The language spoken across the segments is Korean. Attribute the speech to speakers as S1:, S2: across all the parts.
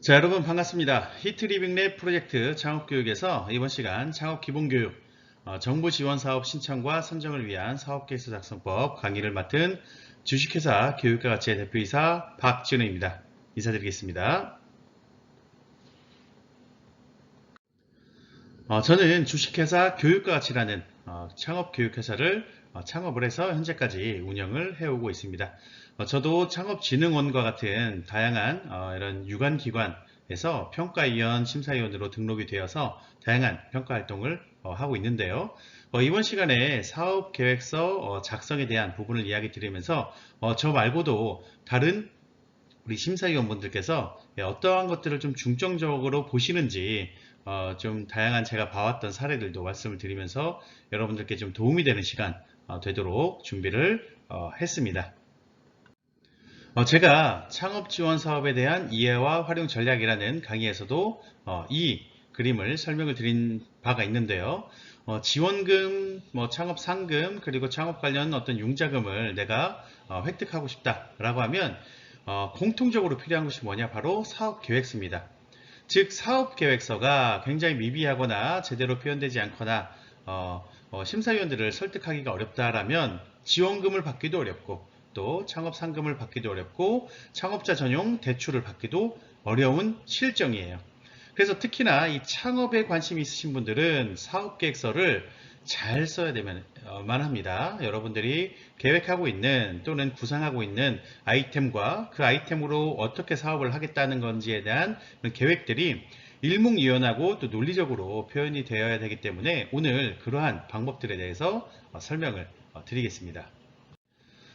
S1: 자, 여러분 반갑습니다. 히트리빙랩 프로젝트 창업교육에서 이번 시간 창업기본교육 정부지원사업 신청과 선정을 위한 사업계획서 작성법 강의를 맡은 주식회사 교육과 가치의 대표이사 박진우입니다. 인사드리겠습니다. 저는 주식회사 교육과 가치라는 창업교육회사를 창업을 해서 현재까지 운영을 해오고 있습니다. 저도 창업진흥원과 같은 다양한 이런 유관기관에서 평가위원, 심사위원으로 등록이 되어서 다양한 평가활동을 하고 있는데요. 이번 시간에 사업계획서 작성에 대한 부분을 이야기 드리면서 저 말고도 다른 우리 심사위원분들께서 어떠한 것들을 좀 중점적으로 보시는지 좀 다양한 제가 봐왔던 사례들도 말씀을 드리면서 여러분들께 좀 도움이 되는 시간 되도록 준비를 했습니다. 제가 창업지원 사업에 대한 이해와 활용 전략이라는 강의에서도 이 그림을 설명을 드린 바가 있는데요. 지원금, 창업 상금, 그리고 창업 관련 어떤 융자금을 내가 획득하고 싶다라고 하면 공통적으로 필요한 것이 뭐냐? 바로 사업계획서입니다. 즉 사업계획서가 굉장히 미비하거나 제대로 표현되지 않거나 심사위원들을 설득하기가 어렵다라면 지원금을 받기도 어렵고 또 창업 상금을 받기도 어렵고 창업자 전용 대출을 받기도 어려운 실정이에요. 그래서 특히나 이 창업에 관심이 있으신 분들은 사업계획서를 잘 써야 되만 합니다. 여러분들이 계획하고 있는 또는 구상하고 있는 아이템과 그 아이템으로 어떻게 사업을 하겠다는 건지에 대한 계획들이 일목요연하고 또 논리적으로 표현이 되어야 되기 때문에 오늘 그러한 방법들에 대해서 설명을 드리겠습니다.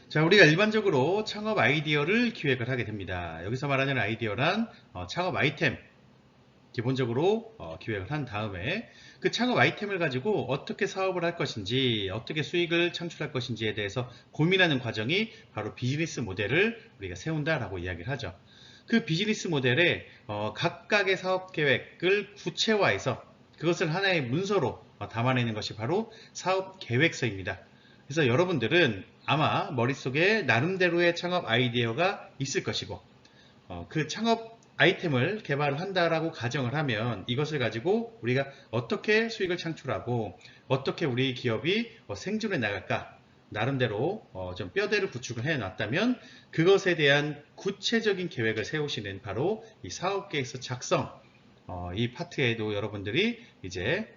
S1: 자, 우리가 일반적으로 창업 아이디어를 기획을 하게 됩니다. 여기서 말하는 아이디어란 창업 아이템 기본적으로 기획을 한 다음에 그 창업 아이템을 가지고 어떻게 사업을 할 것인지 어떻게 수익을 창출할 것인지에 대해서 고민하는 과정이 바로 비즈니스 모델을 우리가 세운다라고 이야기를 하죠. 그 비즈니스 모델에 각각의 사업 계획을 구체화해서 그것을 하나의 문서로 담아내는 것이 바로 사업 계획서입니다. 그래서 여러분들은 아마 머릿속에 나름대로의 창업 아이디어가 있을 것이고 그 창업 아이템을 개발한다라고 가정을 하면 이것을 가지고 우리가 어떻게 수익을 창출하고 어떻게 우리 기업이 생존해 나갈까 나름대로 좀 뼈대를 구축을 해 놨다면 그것에 대한 구체적인 계획을 세우시는 바로 이 사업계획서 작성 이 파트에도 여러분들이 이제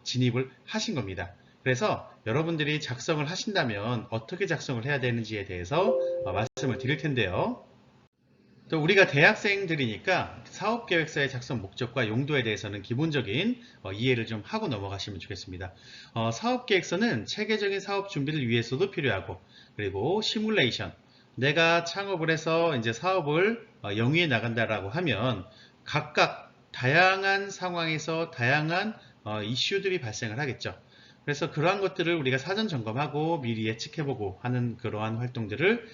S1: 진입을 하신 겁니다. 그래서 여러분들이 작성을 하신다면 어떻게 작성을 해야 되는지에 대해서 말씀을 드릴 텐데요. 또 우리가 대학생들이니까 사업계획서의 작성 목적과 용도에 대해서는 기본적인 이해를 좀 하고 넘어가시면 좋겠습니다. 사업계획서는 체계적인 사업 준비를 위해서도 필요하고 그리고 시뮬레이션 내가 창업을 해서 이제 사업을 영위해 나간다라고 하면 각각 다양한 상황에서 다양한 이슈들이 발생을 하겠죠. 그래서 그러한 것들을 우리가 사전 점검하고 미리 예측해보고 하는 그러한 활동들을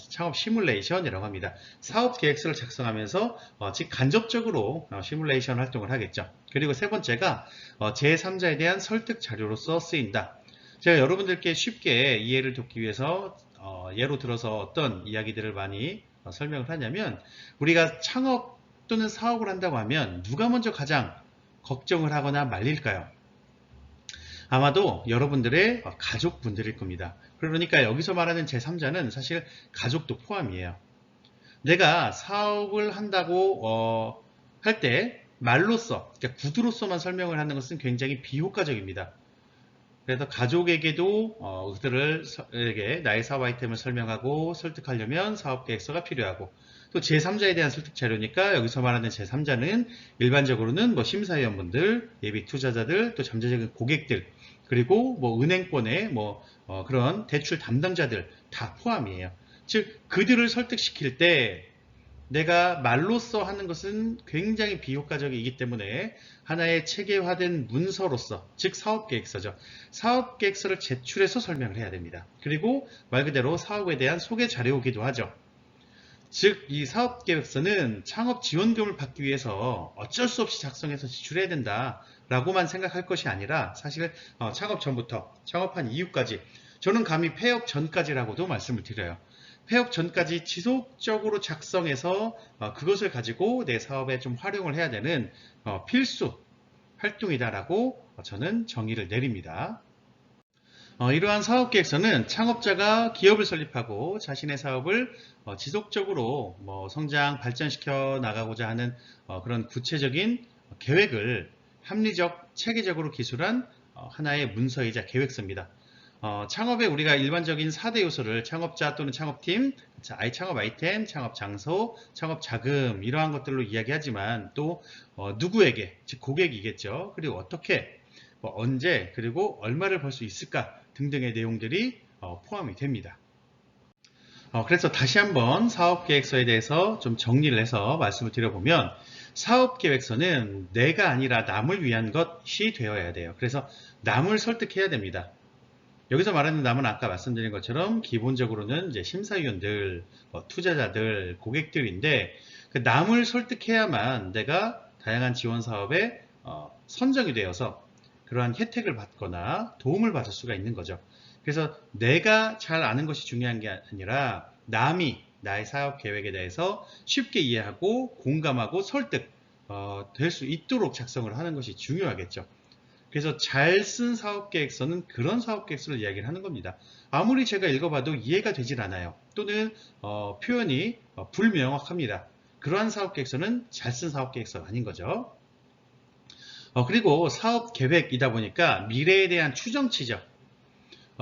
S1: 창업 시뮬레이션이라고 합니다. 사업 계획서를 작성하면서 즉 간접적으로 시뮬레이션 활동을 하겠죠. 그리고 세 번째가 제3자에 대한 설득 자료로서 쓰인다. 제가 여러분들께 쉽게 이해를 돕기 위해서 예로 들어서 어떤 이야기들을 많이 설명을 하냐면 우리가 창업 또는 사업을 한다고 하면 누가 먼저 가장 걱정을 하거나 말릴까요? 아마도 여러분들의 가족분들일 겁니다. 그러니까 여기서 말하는 제3자는 사실 가족도 포함이에요. 내가 사업을 한다고 할 때 말로써, 그러니까 구두로서만 설명을 하는 것은 굉장히 비효과적입니다. 그래서 가족에게도 그들에게 나의 사업 아이템을 설명하고 설득하려면 사업 계획서가 필요하고 또 제3자에 대한 설득 자료니까 여기서 말하는 제3자는 일반적으로는 뭐 심사위원분들, 예비 투자자들, 또 잠재적인 고객들 그리고 뭐 은행권의 그런 대출 담당자들 다 포함이에요. 즉 그들을 설득시킬 때 내가 말로써 하는 것은 굉장히 비효과적이기 때문에 하나의 체계화된 문서로서 즉 사업계획서죠. 사업계획서를 제출해서 설명을 해야 됩니다. 그리고 말 그대로 사업에 대한 소개 자료이기도 하죠. 즉 이 사업계획서는 창업 지원금을 받기 위해서 어쩔 수 없이 작성해서 지출해야 된다 라고만 생각할 것이 아니라 사실 창업 전부터 창업한 이후까지 저는 감히 폐업 전까지라고도 말씀을 드려요. 폐업 전까지 지속적으로 작성해서 그것을 가지고 내 사업에 좀 활용을 해야 되는 필수 활동이다라고 저는 정의를 내립니다. 이러한 사업계획서는 창업자가 기업을 설립하고 자신의 사업을 지속적으로 성장, 발전시켜 나가고자 하는 그런 구체적인 계획을 합리적, 체계적으로 기술한 하나의 문서이자 계획서입니다. 창업에 우리가 일반적인 4대 요소를 창업자 또는 창업팀, 창업 아이템, 창업 장소, 창업 자금 이러한 것들로 이야기하지만 또 누구에게, 즉 고객이겠죠. 그리고 어떻게, 언제, 그리고 얼마를 벌 수 있을까 등등의 내용들이 포함이 됩니다. 그래서 다시 한번 사업계획서에 대해서 좀 정리를 해서 말씀을 드려보면 사업계획서는 내가 아니라 남을 위한 것이 되어야 돼요. 그래서 남을 설득해야 됩니다. 여기서 말하는 남은 아까 말씀드린 것처럼 기본적으로는 이제 심사위원들, 투자자들, 고객들인데 그 남을 설득해야만 내가 다양한 지원 사업에 선정이 되어서 그러한 혜택을 받거나 도움을 받을 수가 있는 거죠. 그래서 내가 잘 아는 것이 중요한 게 아니라 남이 나의 사업 계획에 대해서 쉽게 이해하고 공감하고 설득 될 수 있도록 작성을 하는 것이 중요하겠죠. 그래서 잘 쓴 사업계획서는 그런 사업계획서를 이야기를 하는 겁니다. 아무리 제가 읽어봐도 이해가 되질 않아요. 또는 표현이 불명확합니다. 그러한 사업계획서는 잘 쓴 사업계획서가 아닌 거죠. 그리고 사업계획이다 보니까 미래에 대한 추정치죠.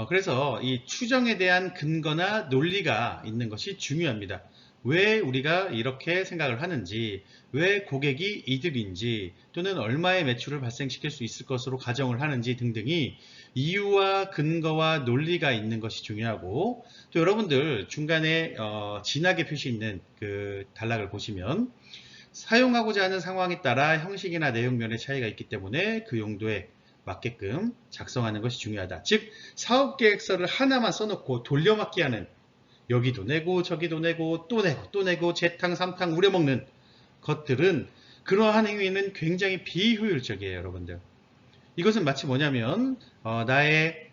S1: 그래서 이 추정에 대한 근거나 논리가 있는 것이 중요합니다. 왜 우리가 이렇게 생각을 하는지, 왜 고객이 이들인지, 또는 얼마의 매출을 발생시킬 수 있을 것으로 가정을 하는지 등등이 이유와 근거와 논리가 있는 것이 중요하고, 또 여러분들 중간에 진하게 표시 있는 그 단락을 보시면 사용하고자 하는 상황에 따라 형식이나 내용면의 차이가 있기 때문에 그 용도에 맞게끔 작성하는 것이 중요하다. 즉 사업계획서를 하나만 써놓고 돌려막기 하는, 여기도 내고 저기도 내고 또 내고 또 내고 재탕 삼탕 우려먹는 것들은, 그러한 행위는 굉장히 비효율적이에요. 여러분들, 이것은 마치 뭐냐면 나의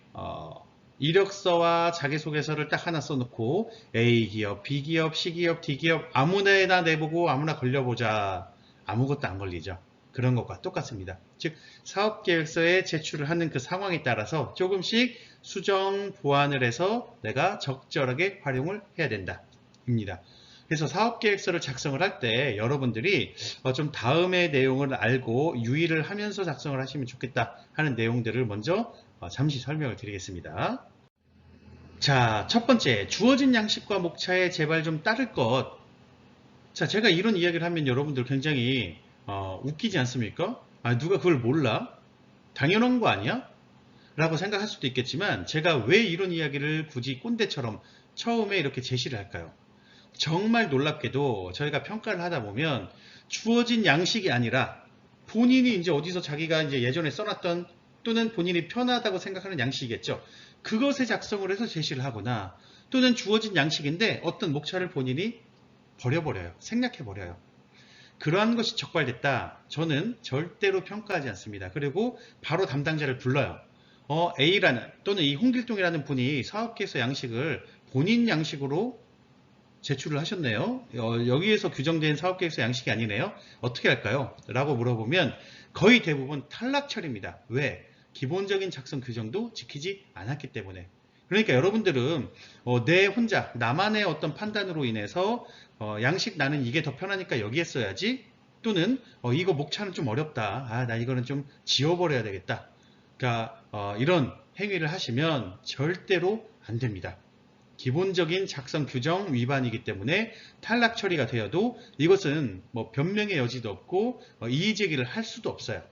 S1: 이력서와 자기소개서를 딱 하나 써놓고 A기업, B기업, C기업, D기업 아무데나 내보고 아무나 걸려보자. 아무것도 안 걸리죠. 그런 것과 똑같습니다. 즉 사업계획서에 제출을 하는 그 상황에 따라서 조금씩 수정, 보완을 해서 내가 적절하게 활용을 해야 된다 입니다. 그래서 사업계획서를 작성을 할 때 여러분들이 좀 다음의 내용을 알고 유의를 하면서 작성을 하시면 좋겠다 하는 내용들을 먼저 잠시 설명을 드리겠습니다. 자, 첫 번째, 주어진 양식과 목차에 제발 좀 따를 것. 자, 제가 이런 이야기를 하면 여러분들 굉장히 웃기지 않습니까? 누가 그걸 몰라? 당연한 거 아니야? 라고 생각할 수도 있겠지만 제가 왜 이런 이야기를 굳이 꼰대처럼 처음에 이렇게 제시를 할까요? 정말 놀랍게도 저희가 평가를 하다 보면 주어진 양식이 아니라 본인이 이제 어디서 자기가 이제 예전에 써놨던, 또는 본인이 편하다고 생각하는 양식이겠죠. 그것에 작성을 해서 제시를 하거나, 또는 주어진 양식인데 어떤 목차를 본인이 버려버려요. 생략해버려요. 그러한 것이 적발됐다. 저는 절대로 평가하지 않습니다. 그리고 바로 담당자를 불러요. A라는, 또는 이 홍길동이라는 분이 사업계획서 양식을 본인 양식으로 제출을 하셨네요. 여기에서 규정된 사업계획서 양식이 아니네요. 어떻게 할까요? 라고 물어보면 거의 대부분 탈락 처리입니다. 왜? 기본적인 작성 규정도 지키지 않았기 때문에. 그러니까 여러분들은 내 혼자 나만의 어떤 판단으로 인해서 양식 나는 이게 더 편하니까 여기에 써야지, 또는 이거 목차는 좀 어렵다, 나 이거는 좀 지워버려야 되겠다, 그러니까 이런 행위를 하시면 절대로 안 됩니다. 기본적인 작성 규정 위반이기 때문에 탈락 처리가 되어도 이것은 뭐 변명의 여지도 없고 이의 제기를 할 수도 없어요.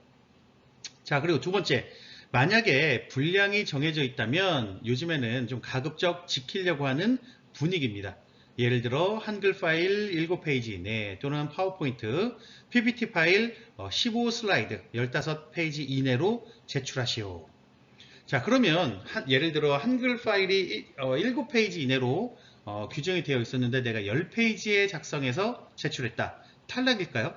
S1: 자, 그리고 두 번째, 만약에 분량이 정해져 있다면 요즘에는 좀 가급적 지키려고 하는 분위기입니다. 예를 들어 한글 파일 7페이지 이내, 또는 파워포인트, PPT 파일 15슬라이드 15페이지 이내로 제출하시오. 자, 그러면 예를 들어 한글 파일이 7페이지 이내로 규정이 되어 있었는데 내가 10페이지에 작성해서 제출했다. 탈락일까요?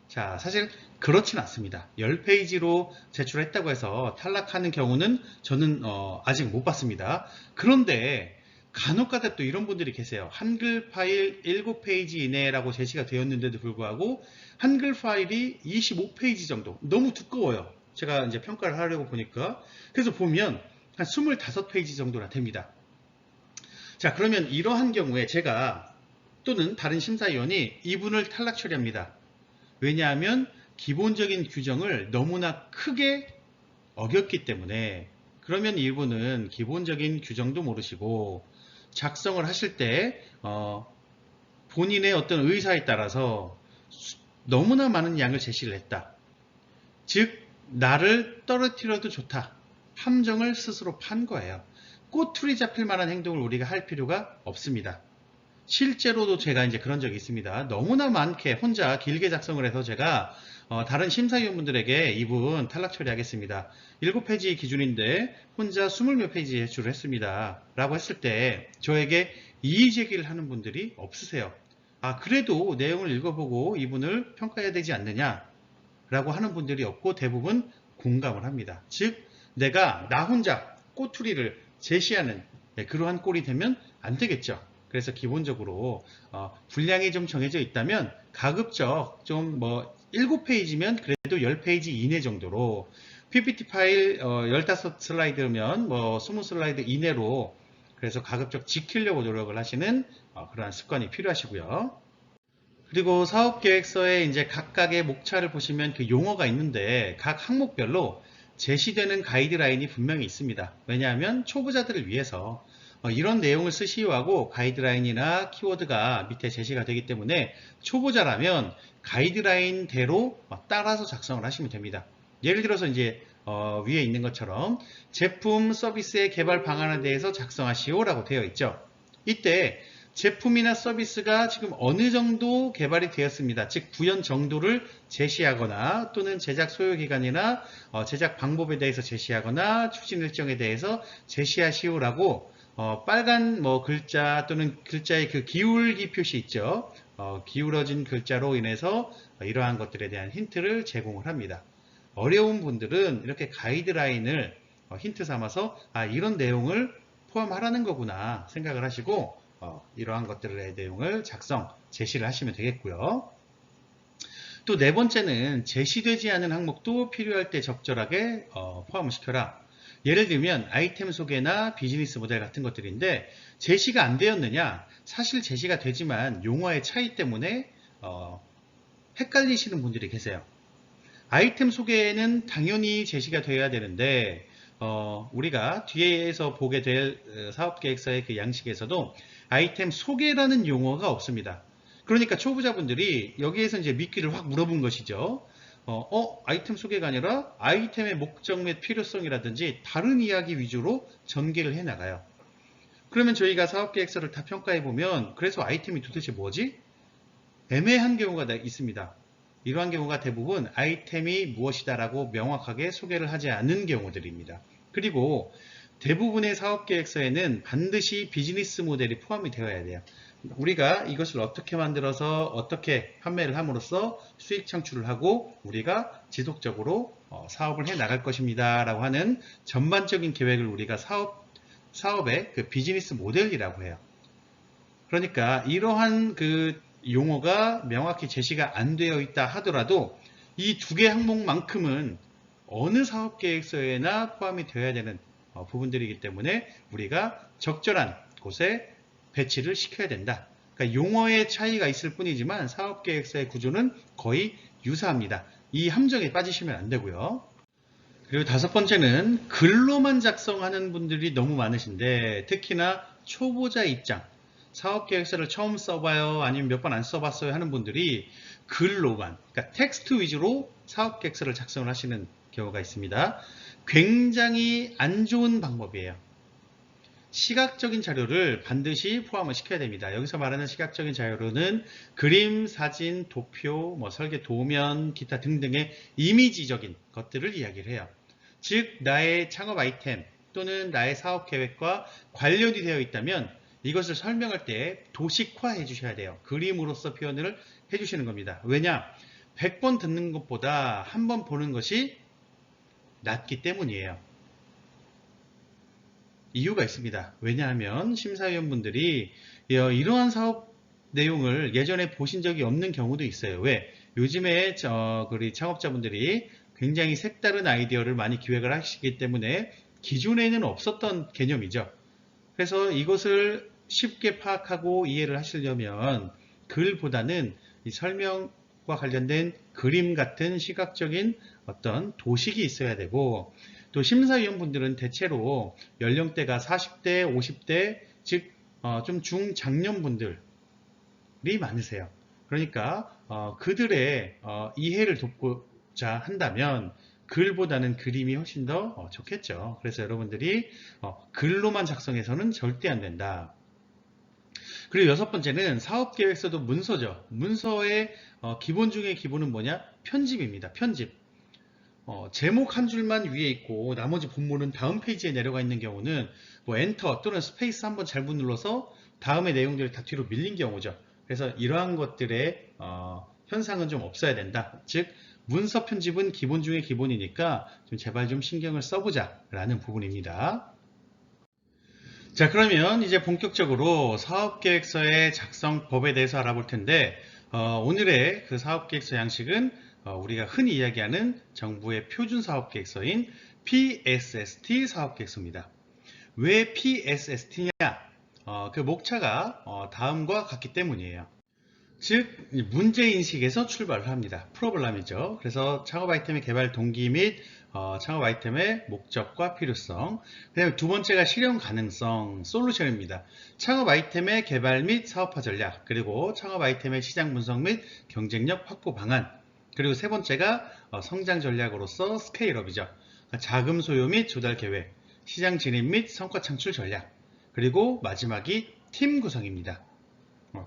S1: 자, 사실 그렇진 않습니다. 10페이지로 제출했다고 해서 탈락하는 경우는 저는 아직 못 봤습니다. 그런데 간혹가다 또 이런 분들이 계세요. 한글 파일 7페이지 이내라고 제시가 되었는데도 불구하고 한글 파일이 25페이지 정도, 너무 두꺼워요. 제가 이제 평가를 하려고 보니까. 그래서 보면 한 25페이지 정도나 됩니다. 자, 그러면 이러한 경우에 제가 또는 다른 심사위원이 이분을 탈락 처리합니다. 왜냐하면 기본적인 규정을 너무나 크게 어겼기 때문에. 그러면 이분은 기본적인 규정도 모르시고 작성을 하실 때 본인의 어떤 의사에 따라서 너무나 많은 양을 제시를 했다. 즉 나를 떨어뜨려도 좋다. 함정을 스스로 판 거예요. 꼬투리 잡힐 만한 행동을 우리가 할 필요가 없습니다. 실제로도 제가 이제 그런 적이 있습니다. 너무나 많게 혼자 길게 작성을 해서 제가 다른 심사위원분들에게 이분 탈락 처리하겠습니다. 7페이지 기준인데 혼자 20몇 페이지 제출을 했습니다. 라고 했을 때 저에게 이의 제기를 하는 분들이 없으세요. 아, 그래도 내용을 읽어보고 이분을 평가해야 되지 않느냐 라고 하는 분들이 없고 대부분 공감을 합니다. 즉 내가 나 혼자 꼬투리를 제시하는 그러한 꼴이 되면 안 되겠죠. 그래서 기본적으로 분량이 좀 정해져 있다면 가급적 좀 7페이지면 그래도 10페이지 이내 정도로 PPT 파일 15슬라이드면 20슬라이드 이내로 그래서 가급적 지키려고 노력을 하시는 그러한 습관이 필요하시고요. 그리고 사업계획서에 이제 각각의 목차를 보시면 그 용어가 있는데 각 항목별로 제시되는 가이드라인이 분명히 있습니다. 왜냐하면 초보자들을 위해서 이런 내용을 쓰시오 하고 가이드라인이나 키워드가 밑에 제시가 되기 때문에 초보자라면 가이드라인대로 따라서 작성을 하시면 됩니다. 예를 들어서 이제 위에 있는 것처럼 제품 서비스의 개발 방안에 대해서 작성하시오 라고 되어 있죠. 이때 제품이나 서비스가 지금 어느 정도 개발이 되었습니다. 즉 구현 정도를 제시하거나 또는 제작 소요기간이나 제작 방법에 대해서 제시하거나 추진 일정에 대해서 제시하시오라고 빨간 글자 또는 글자의 그 기울기 표시 있죠. 기울어진 글자로 인해서 이러한 것들에 대한 힌트를 제공을 합니다. 어려운 분들은 이렇게 가이드라인을 힌트 삼아서 이런 내용을 포함하라는 거구나 생각을 하시고 이러한 것들의 내용을 제시를 하시면 되겠고요. 또 네 번째는 제시되지 않은 항목도 필요할 때 적절하게 포함을 시켜라. 예를 들면 아이템 소개나 비즈니스 모델 같은 것들인데 제시가 안 되었느냐? 사실 제시가 되지만 용어의 차이 때문에 헷갈리시는 분들이 계세요. 아이템 소개는 당연히 제시가 되어야 되는데 우리가 뒤에서 보게 될 사업계획서의 그 양식에서도 아이템 소개라는 용어가 없습니다. 그러니까 초보자분들이 여기에서 이제 미끼를 확 물어본 것이죠. 아이템 소개가 아니라 아이템의 목적 및 필요성이라든지 다른 이야기 위주로 전개를 해 나가요. 그러면 저희가 사업계획서를 다 평가해 보면 그래서 아이템이 도대체 뭐지? 애매한 경우가 있습니다. 이러한 경우가 대부분 아이템이 무엇이다라고 명확하게 소개를 하지 않은 경우들입니다. 그리고 대부분의 사업계획서에는 반드시 비즈니스 모델이 포함이 되어야 돼요. 우리가 이것을 어떻게 만들어서 어떻게 판매를 함으로써 수익 창출을 하고 우리가 지속적으로 사업을 해 나갈 것입니다 라고 하는 전반적인 계획을 우리가 사업의 그 비즈니스 모델이라고 해요. 그러니까 이러한 그 용어가 명확히 제시가 안 되어 있다 하더라도 이 두 개 항목만큼은 어느 사업계획서에나 포함이 되어야 되는 부분들이기 때문에 우리가 적절한 곳에 배치를 시켜야 된다. 그러니까 용어의 차이가 있을 뿐이지만 사업계획서의 구조는 거의 유사합니다. 이 함정에 빠지시면 안 되고요. 그리고 다섯 번째는 글로만 작성하는 분들이 너무 많으신데 특히나 초보자 입장, 사업계획서를 처음 써봐요 아니면 몇 번 안 써봤어요 하는 분들이 글로만, 그러니까 텍스트 위주로 사업계획서를 작성을 하시는 경우가 있습니다. 굉장히 안 좋은 방법이에요. 시각적인 자료를 반드시 포함을 시켜야 됩니다. 여기서 말하는 시각적인 자료는 그림, 사진, 도표, 설계 도면, 기타 등등의 이미지적인 것들을 이야기를 해요. 즉 나의 창업 아이템 또는 나의 사업 계획과 관련이 되어 있다면 이것을 설명할 때 도식화해 주셔야 돼요. 그림으로서 표현을 해 주시는 겁니다. 왜냐? 100번 듣는 것보다 한 번 보는 것이 낫기 때문이에요. 이유가 있습니다. 왜냐하면 심사위원분들이 이러한 사업 내용을 예전에 보신 적이 없는 경우도 있어요. 왜? 요즘에 우리 창업자분들이 굉장히 색다른 아이디어를 많이 기획을 하시기 때문에 기존에는 없었던 개념이죠. 그래서 이것을 쉽게 파악하고 이해를 하시려면 글보다는 이 설명과 관련된 그림 같은 시각적인 어떤 도식이 있어야 되고, 또 심사위원분들은 대체로 연령대가 40대, 50대, 즉 좀 중장년분들이 많으세요. 그러니까 그들의 이해를 돕고자 한다면 글보다는 그림이 훨씬 더 좋겠죠. 그래서 여러분들이 글로만 작성해서는 절대 안 된다. 그리고 여섯 번째는 사업계획서도 문서죠. 문서의 기본 중에 기본은 뭐냐? 편집입니다. 편집. 제목 한 줄만 위에 있고 나머지 본문은 다음 페이지에 내려가 있는 경우는 뭐 엔터 또는 스페이스 한번 잘못 눌러서 다음의 내용들이 다 뒤로 밀린 경우죠. 그래서 이러한 것들의 현상은 좀 없어야 된다. 즉 문서 편집은 기본 중에 기본이니까 좀 제발 좀 신경을 써보자 라는 부분입니다. 자, 그러면 이제 본격적으로 사업계획서의 작성법에 대해서 알아볼 텐데 오늘의 그 사업계획서 양식은 우리가 흔히 이야기하는 정부의 표준 사업계획서인 PSST 사업계획서입니다. 왜 PSST냐? 그 목차가 다음과 같기 때문이에요. 즉 문제인식에서 출발을 합니다. 프로블럼이죠. 그래서 창업 아이템의 개발 동기 및 창업 아이템의 목적과 필요성. 그다음에 두 번째가 실현 가능성, 솔루션입니다. 창업 아이템의 개발 및 사업화 전략, 그리고 창업 아이템의 시장 분석 및 경쟁력 확보 방안. 그리고 세 번째가 성장 전략으로서 스케일업이죠. 자금 소요 및 조달 계획, 시장 진입 및 성과 창출 전략. 그리고 마지막이 팀 구성입니다.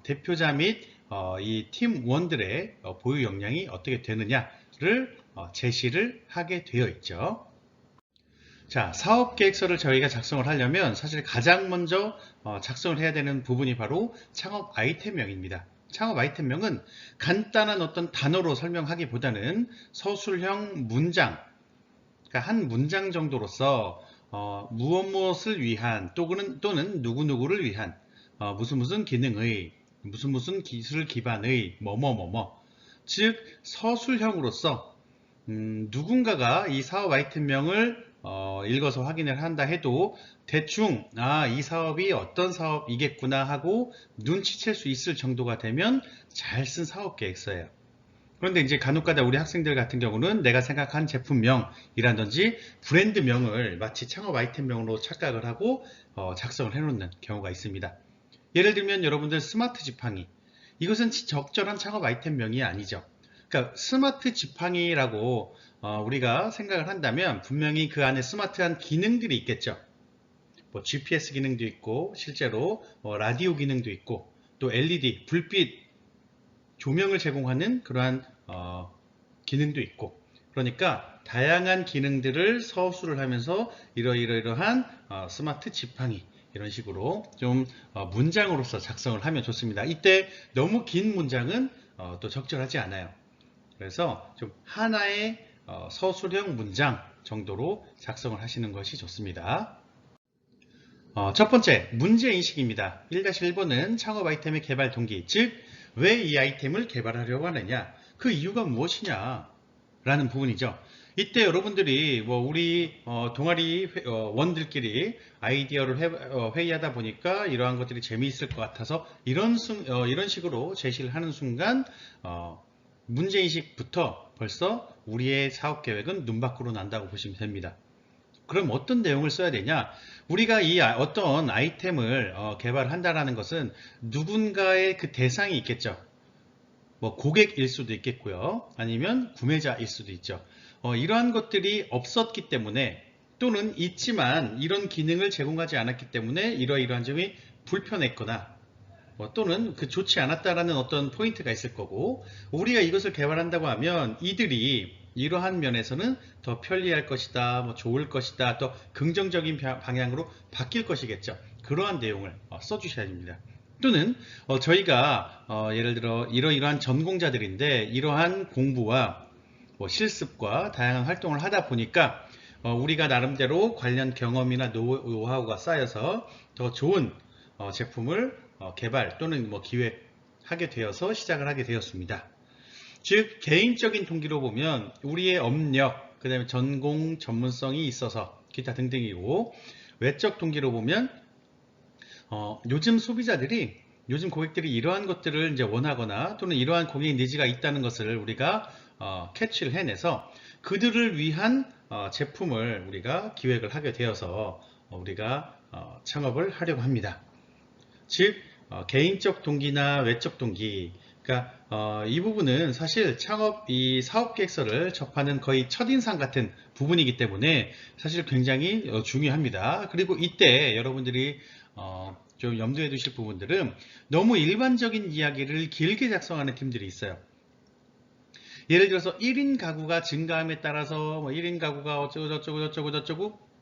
S1: 대표자 및 이 팀원들의 보유 역량이 어떻게 되느냐를 제시를 하게 되어 있죠. 자, 사업계획서를 저희가 작성을 하려면 사실 가장 먼저 작성을 해야 되는 부분이 바로 창업 아이템명입니다. 창업 아이템명은 간단한 어떤 단어로 설명하기보다는 서술형 문장, 그러니까 한 문장 정도로서 무엇을 위한 또는 누구누구를 위한 무슨 기능의 무슨 기술 기반의 뭐뭐뭐뭐, 즉 서술형으로서 누군가가 이 사업 아이템명을 읽어서 확인을 한다 해도 대충 이 사업이 어떤 사업이겠구나 하고 눈치챌 수 있을 정도가 되면 잘 쓴 사업계획서예요. 그런데 이제 간혹가다 우리 학생들 같은 경우는 내가 생각한 제품명이라든지 브랜드명을 마치 창업 아이템명으로 착각을 하고 작성을 해놓는 경우가 있습니다. 예를 들면 여러분들 스마트 지팡이, 이것은 적절한 창업 아이템명이 아니죠. 그러니까 스마트 지팡이라고 우리가 생각을 한다면 분명히 그 안에 스마트한 기능들이 있겠죠. 뭐 GPS 기능도 있고 실제로 라디오 기능도 있고 또 LED 불빛 조명을 제공하는 그러한 기능도 있고, 그러니까 다양한 기능들을 서술을 하면서 이러한 스마트 지팡이 이런 식으로 좀 문장으로서 작성을 하면 좋습니다. 이때 너무 긴 문장은 또 적절하지 않아요. 그래서 좀 하나의 서술형 문장 정도로 작성을 하시는 것이 좋습니다. 첫 번째, 문제인식입니다. 1-1번은 창업 아이템의 개발 동기, 즉 왜 이 아이템을 개발하려고 하느냐, 그 이유가 무엇이냐 라는 부분이죠. 이때 여러분들이 우리 동아리 원들끼리 아이디어를 회의하다 보니까 이러한 것들이 재미있을 것 같아서 이런 식으로 제시를 하는 순간 문제인식부터 벌써 우리의 사업계획은 눈 밖으로 난다고 보시면 됩니다. 그럼 어떤 내용을 써야 되냐? 우리가 이 어떤 아이템을 개발한다라는 것은 누군가의 그 대상이 있겠죠. 뭐 고객일 수도 있겠고요. 아니면 구매자일 수도 있죠. 이러한 것들이 없었기 때문에 또는 있지만 이런 기능을 제공하지 않았기 때문에 이러이러한 점이 불편했거나 또는 좋지 않았다라는 어떤 포인트가 있을 거고, 우리가 이것을 개발한다고 하면 이들이 이러한 면에서는 더 편리할 것이다, 좋을 것이다, 또 긍정적인 방향으로 바뀔 것이겠죠. 그러한 내용을 써주셔야 됩니다. 또는 저희가 예를 들어 이러이러한 전공자들인데 이러한 공부와 실습과 다양한 활동을 하다 보니까 우리가 나름대로 관련 경험이나 노하우가 쌓여서 더 좋은 제품을 개발 또는 뭐 기획하게 되어서 시작을 하게 되었습니다. 즉 개인적인 동기로 보면 우리의 업력, 그 다음에 전공, 전문성이 있어서 기타 등등이고, 외적 동기로 보면 요즘 소비자들이, 요즘 고객들이 이러한 것들을 이제 원하거나 또는 이러한 고객 니즈가 있다는 것을 우리가 캐치를 해내서 그들을 위한 제품을 우리가 기획을 하게 되어서 우리가 창업을 하려고 합니다. 즉 개인적 동기나 외적 동기, 그러니까 이 부분은 사실 창업 이 사업 계획서를 접하는 거의 첫인상 같은 부분이기 때문에 사실 굉장히 중요합니다. 그리고 이때 여러분들이 좀 염두에 두실 부분들은 너무 일반적인 이야기를 길게 작성하는 팀들이 있어요. 예를 들어서 1인 가구가 증가함에 따라서 뭐 1인 가구가 어쩌고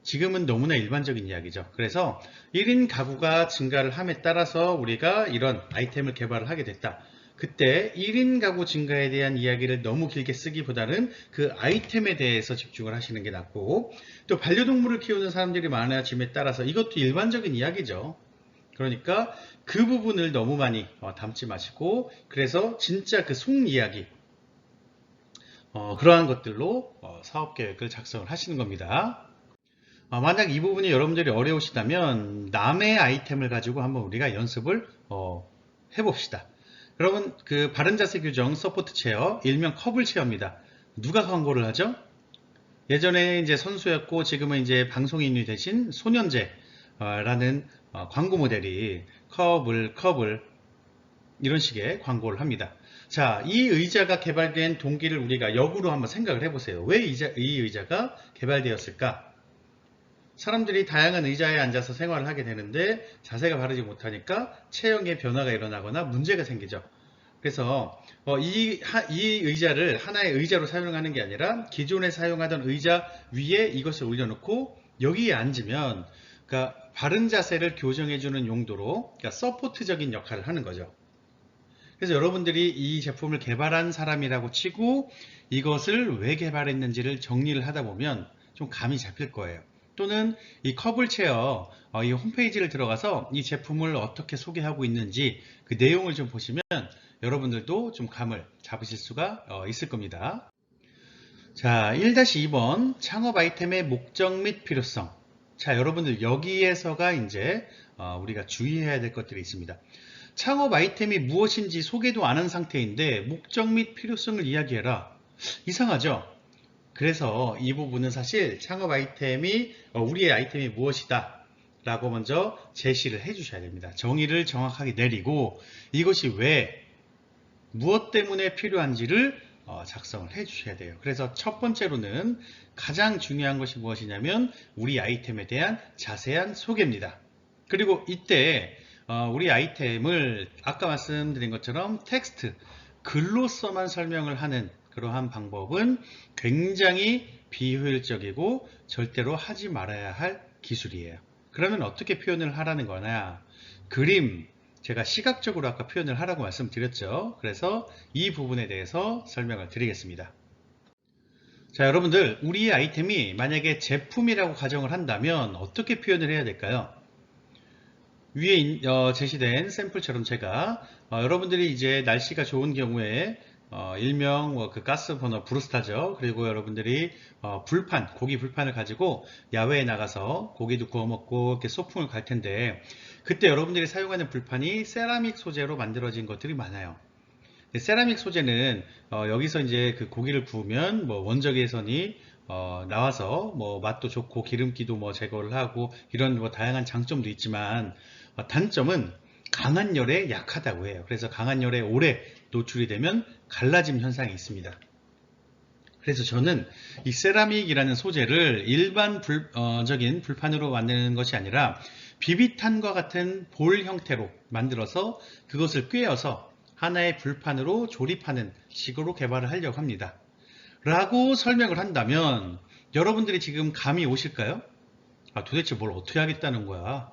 S1: 지금은 너무나 일반적인 이야기죠. 그래서 1인 가구가 증가를 함에 따라서 우리가 이런 아이템을 개발을 하게 됐다. 그때 1인 가구 증가에 대한 이야기를 너무 길게 쓰기보다는 그 아이템에 대해서 집중을 하시는 게 낫고, 또 반려동물을 키우는 사람들이 많아짐에 따라서 이것도 일반적인 이야기죠. 그러니까 그 부분을 너무 많이 담지 마시고, 그래서 진짜 그 속 이야기, 그러한 것들로 사업 계획을 작성을 하시는 겁니다. 만약 이 부분이 여러분들이 어려우시다면 남의 아이템을 가지고 한번 우리가 연습을 해봅시다. 여러분, 그 바른자세 규정 서포트 체어, 일명 커블 체어입니다. 누가 광고를 하죠? 예전에 이제 선수였고 지금은 이제 방송인이 되신 손현재라는 광고 모델이 커블 이런 식의 광고를 합니다. 자, 이 의자가 개발된 동기를 우리가 역으로 한번 생각을 해보세요. 왜 이 의자가 개발되었을까? 사람들이 다양한 의자에 앉아서 생활을 하게 되는데 자세가 바르지 못하니까 체형의 변화가 일어나거나 문제가 생기죠. 그래서 이 의자를 하나의 의자로 사용하는 게 아니라 기존에 사용하던 의자 위에 이것을 올려놓고 여기에 앉으면, 그러니까 바른 자세를 교정해주는 용도로, 그러니까 서포트적인 역할을 하는 거죠. 그래서 여러분들이 이 제품을 개발한 사람이라고 치고 이것을 왜 개발했는지를 정리를 하다 보면 좀 감이 잡힐 거예요. 또는 이 커블 체어 이 홈페이지를 들어가서 이 제품을 어떻게 소개하고 있는지 그 내용을 좀 보시면 여러분들도 좀 감을 잡으실 수가 있을 겁니다. 자, 1-2번 창업 아이템의 목적 및 필요성. 자, 여러분들 여기에서가 이제 우리가 주의해야 될 것들이 있습니다. 창업 아이템이 무엇인지 소개도 안 한 상태인데 목적 및 필요성을 이야기해라. 이상하죠? 그래서 이 부분은 사실 창업 아이템이 우리의 아이템이 무엇이다 라고 먼저 제시를 해 주셔야 됩니다. 정의를 정확하게 내리고 이것이 왜 무엇 때문에 필요한지를 작성을 해 주셔야 돼요. 그래서 첫 번째로는 가장 중요한 것이 무엇이냐면 우리 아이템에 대한 자세한 소개입니다. 그리고 이때 우리 아이템을 아까 말씀드린 것처럼 텍스트, 글로서만 설명을 하는 그러한 방법은 굉장히 비효율적이고 절대로 하지 말아야 할 기술이에요. 그러면 어떻게 표현을 하라는 거냐? 그림, 제가 시각적으로 아까 표현을 하라고 말씀드렸죠. 그래서 이 부분에 대해서 설명을 드리겠습니다. 자, 여러분들 우리의 아이템이 만약에 제품이라고 가정을 한다면 어떻게 표현을 해야 될까요? 위에 제시된 샘플처럼 제가 여러분들이 이제 날씨가 좋은 경우에 일명 그 가스 버너 브루스타죠. 그리고 여러분들이 불판, 고기 불판을 가지고 야외에 나가서 고기도 구워 먹고 이렇게 소풍을 갈 텐데 그때 여러분들이 사용하는 불판이 세라믹 소재로 만들어진 것들이 많아요. 세라믹 소재는 여기서 이제 그 고기를 구우면 뭐 원적외선이 나와서 뭐 맛도 좋고 기름기도 뭐 제거를 하고 이런 뭐 다양한 장점도 있지만 단점은 강한 열에 약하다고 해요. 그래서 강한 열에 오래 노출이 되면 갈라짐 현상이 있습니다. 그래서 저는 이 세라믹이라는 소재를 일반적인 불판으로 만드는 것이 아니라 비비탄과 같은 볼 형태로 만들어서 그것을 꿰어서 하나의 불판으로 조립하는 식으로 개발을 하려고 합니다. 라고 설명을 한다면 여러분들이 지금 감이 오실까요? 도대체 뭘 어떻게 하겠다는 거야?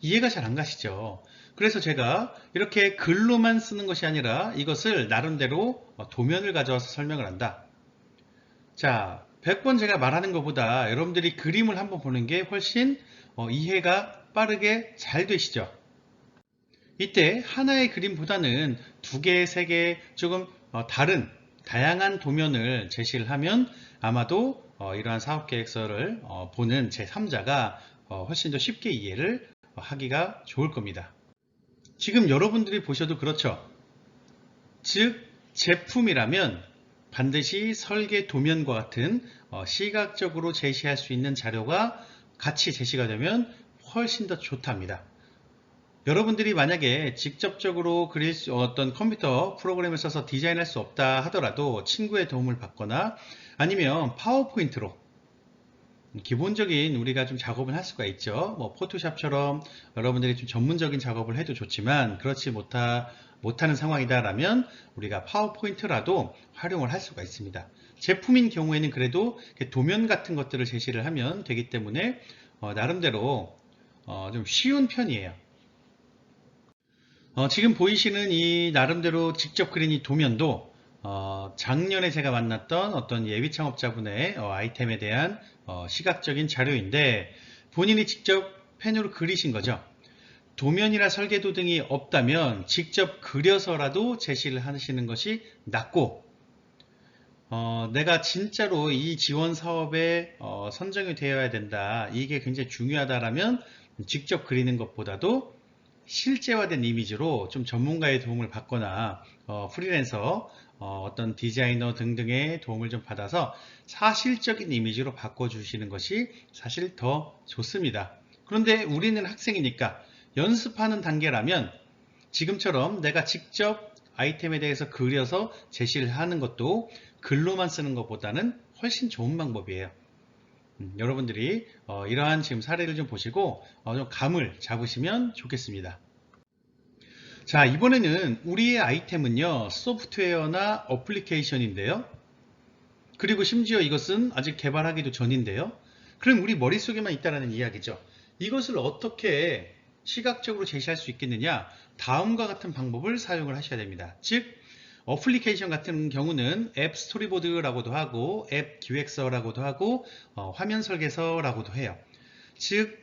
S1: 이해가 잘 안 가시죠? 그래서 제가 이렇게 글로만 쓰는 것이 아니라 이것을 나름대로 도면을 가져와서 설명을 한다. 자, 100번 제가 말하는 것보다 여러분들이 그림을 한번 보는 게 훨씬 이해가 빠르게 잘 되시죠. 이때 하나의 그림보다는 두 개, 세 개 조금 다른 다양한 도면을 제시를 하면 아마도 이러한 사업계획서를 보는 제3자가 훨씬 더 쉽게 이해를 하기가 좋을 겁니다. 지금 여러분들이 보셔도 그렇죠. 즉 제품이라면 반드시 설계 도면과 같은 시각적으로 제시할 수 있는 자료가 같이 제시가 되면 훨씬 더 좋답니다. 여러분들이 만약에 직접적으로 어떤 컴퓨터 프로그램을 써서 디자인할 수 없다 하더라도 친구의 도움을 받거나 아니면 파워포인트로 기본적인 우리가 좀 작업을 할 수가 있죠. 뭐 포토샵처럼 여러분들이 좀 전문적인 작업을 해도 좋지만 그렇지 못하는 상황이다라면 우리가 파워포인트라도 활용을 할 수가 있습니다. 제품인 경우에는 그래도 도면 같은 것들을 제시를 하면 되기 때문에 나름대로 좀 쉬운 편이에요. 지금 보이시는 이 나름대로 직접 그린 이 도면도 작년에 제가 만났던 어떤 예비 창업자분의 아이템에 대한 시각적인 자료인데 본인이 직접 펜으로 그리신 거죠. 도면이나 설계도 등이 없다면 직접 그려서라도 제시를 하시는 것이 낫고 내가 진짜로 이 지원 사업에 선정이 되어야 된다. 이게 굉장히 중요하다라면 직접 그리는 것보다도 실제화된 이미지로 좀 전문가의 도움을 받거나 프리랜서 어떤 디자이너 등등의 도움을 좀 받아서 사실적인 이미지로 바꿔주시는 것이 사실 더 좋습니다. 그런데 우리는 학생이니까 연습하는 단계라면 지금처럼 내가 직접 아이템에 대해서 그려서 제시를 하는 것도 글로만 쓰는 것보다는 훨씬 좋은 방법이에요. 여러분들이 이러한 지금 사례를 좀 보시고 좀 감을 잡으시면 좋겠습니다. 자, 이번에는 우리의 아이템은요 소프트웨어나 어플리케이션인데요. 그리고 심지어 이것은 아직 개발하기도 전인데요. 그럼 우리 머릿속에만 있다는 이야기죠. 이것을 어떻게 시각적으로 제시할 수 있겠느냐? 다음과 같은 방법을 사용을 하셔야 됩니다. 즉 어플리케이션 같은 경우는 앱 스토리보드라고도 하고 앱 기획서라고도 하고 화면 설계서라고도 해요. 즉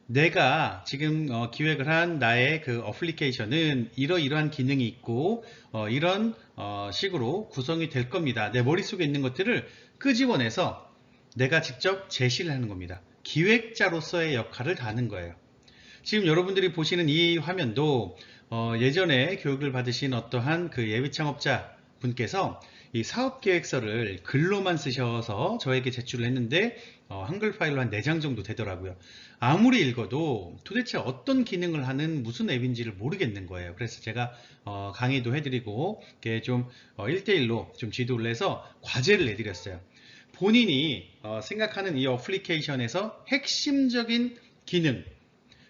S1: 내가 지금 기획을 한 나의 그 어플리케이션은 이러이러한 기능이 있고 이런 식으로 구성이 될 겁니다. 내 머릿속에 있는 것들을 끄집어내서 내가 직접 제시를 하는 겁니다. 기획자로서의 역할을 다하는 거예요. 지금 여러분들이 보시는 이 화면도 예전에 교육을 받으신 어떠한 그 예비 창업자 분께서 이 사업계획서를 글로만 쓰셔서 저에게 제출을 했는데 한글 파일로 한 4장 정도 되더라고요. 아무리 읽어도 도대체 어떤 기능을 하는 무슨 앱인지를 모르겠는 거예요. 그래서 제가 강의도 해드리고 좀 1대1로 좀 지도를 해서 과제를 내드렸어요. 본인이 생각하는 이 어플리케이션에서 핵심적인 기능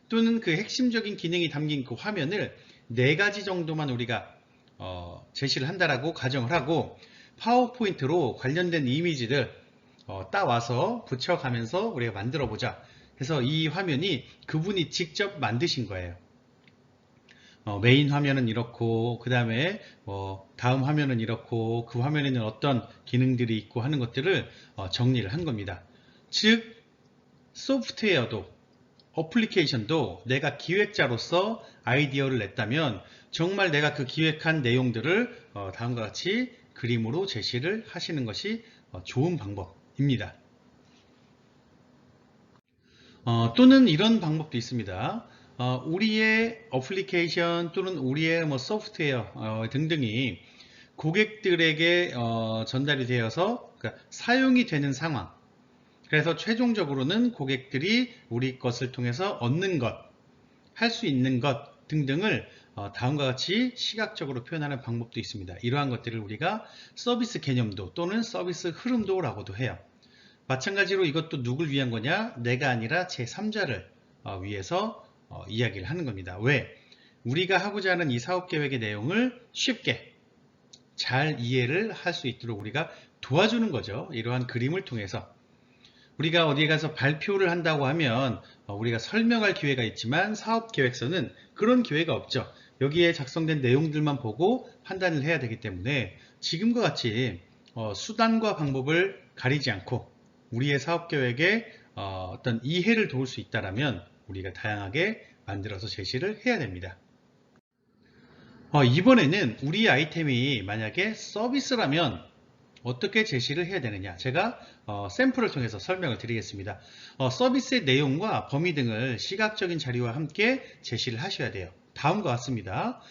S1: 또는 그 핵심적인 기능이 담긴 그 화면을 4가지 정도만 우리가 제시를 한다라고 가정을 하고 파워포인트로 관련된 이미지를 따와서 붙여가면서 우리가 만들어 보자. 그래서 이 화면이 그분이 직접 만드신 거예요. 메인 화면은 이렇고 그 다음에 다음 화면은 이렇고 그 화면에는 어떤 기능들이 있고 하는 것들을 정리를 한 겁니다. 즉 소프트웨어도 어플리케이션도 내가 기획자로서 아이디어를 냈다면 정말 내가 그 기획한 내용들을 다음과 같이 그림으로 제시를 하시는 것이 좋은 방법입니다. 또는 이런 방법도 있습니다. 우리의 어플리케이션 또는 우리의 소프트웨어 등등이 고객들에게 전달이 되어서 그러니까 사용이 되는 상황, 그래서 최종적으로는 고객들이 우리 것을 통해서 얻는 것, 할 수 있는 것 등등을 다음과 같이 시각적으로 표현하는 방법도 있습니다. 이러한 것들을 우리가 서비스 개념도 또는 서비스 흐름도라고도 해요. 마찬가지로 이것도 누굴 위한 거냐? 내가 아니라 제3자를 위해서 이야기를 하는 겁니다. 왜? 우리가 하고자 하는 이 사업계획의 내용을 쉽게 잘 이해를 할 수 있도록 우리가 도와주는 거죠. 이러한 그림을 통해서. 우리가 어디에 가서 발표를 한다고 하면 우리가 설명할 기회가 있지만 사업계획서는 그런 기회가 없죠. 여기에 작성된 내용들만 보고 판단을 해야 되기 때문에 지금과 같이 수단과 방법을 가리지 않고 우리의 사업 계획에 어떤 이해를 도울 수 있다라면 우리가 다양하게 만들어서 제시를 해야 됩니다. 이번에는 우리 아이템이 만약에 서비스라면 어떻게 제시를 해야 되느냐, 제가 샘플을 통해서 설명을 드리겠습니다. 서비스의 내용과 범위 등을 시각적인 자료와 함께 제시를 하셔야 돼요. 다음과 같습니다.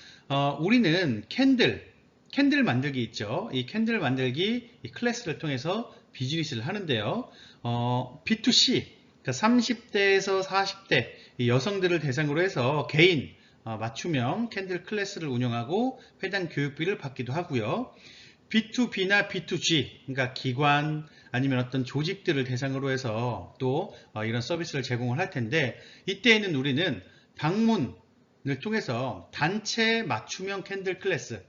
S1: 우리는 캔들 만들기 있죠. 이 캔들 만들기 이 클래스를 통해서 비즈니스를 하는데요. B2C, 그러니까 30대에서 40대 여성들을 대상으로 해서 개인 맞춤형 캔들 클래스를 운영하고 해당 교육비를 받기도 하고요. B2B나 B2G, 그러니까 기관 아니면 어떤 조직들을 대상으로 해서 또 이런 서비스를 제공을 할 텐데, 이때에는 우리는 방문을 통해서 단체 맞춤형 캔들 클래스,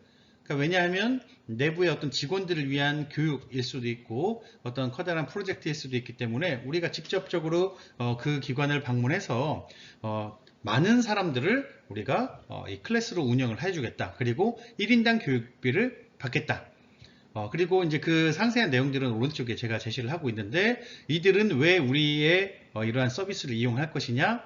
S1: 그러니까 왜냐하면 내부의 어떤 직원들을 위한 교육일 수도 있고 어떤 커다란 프로젝트일 수도 있기 때문에 우리가 직접적으로 그 기관을 방문해서 많은 사람들을 우리가 이 클래스로 운영을 해주겠다. 그리고 1인당 교육비를 받겠다. 그리고 이제 그 상세한 내용들은 오른쪽에 제가 제시를 하고 있는데, 이들은 왜 우리의 이러한 서비스를 이용할 것이냐,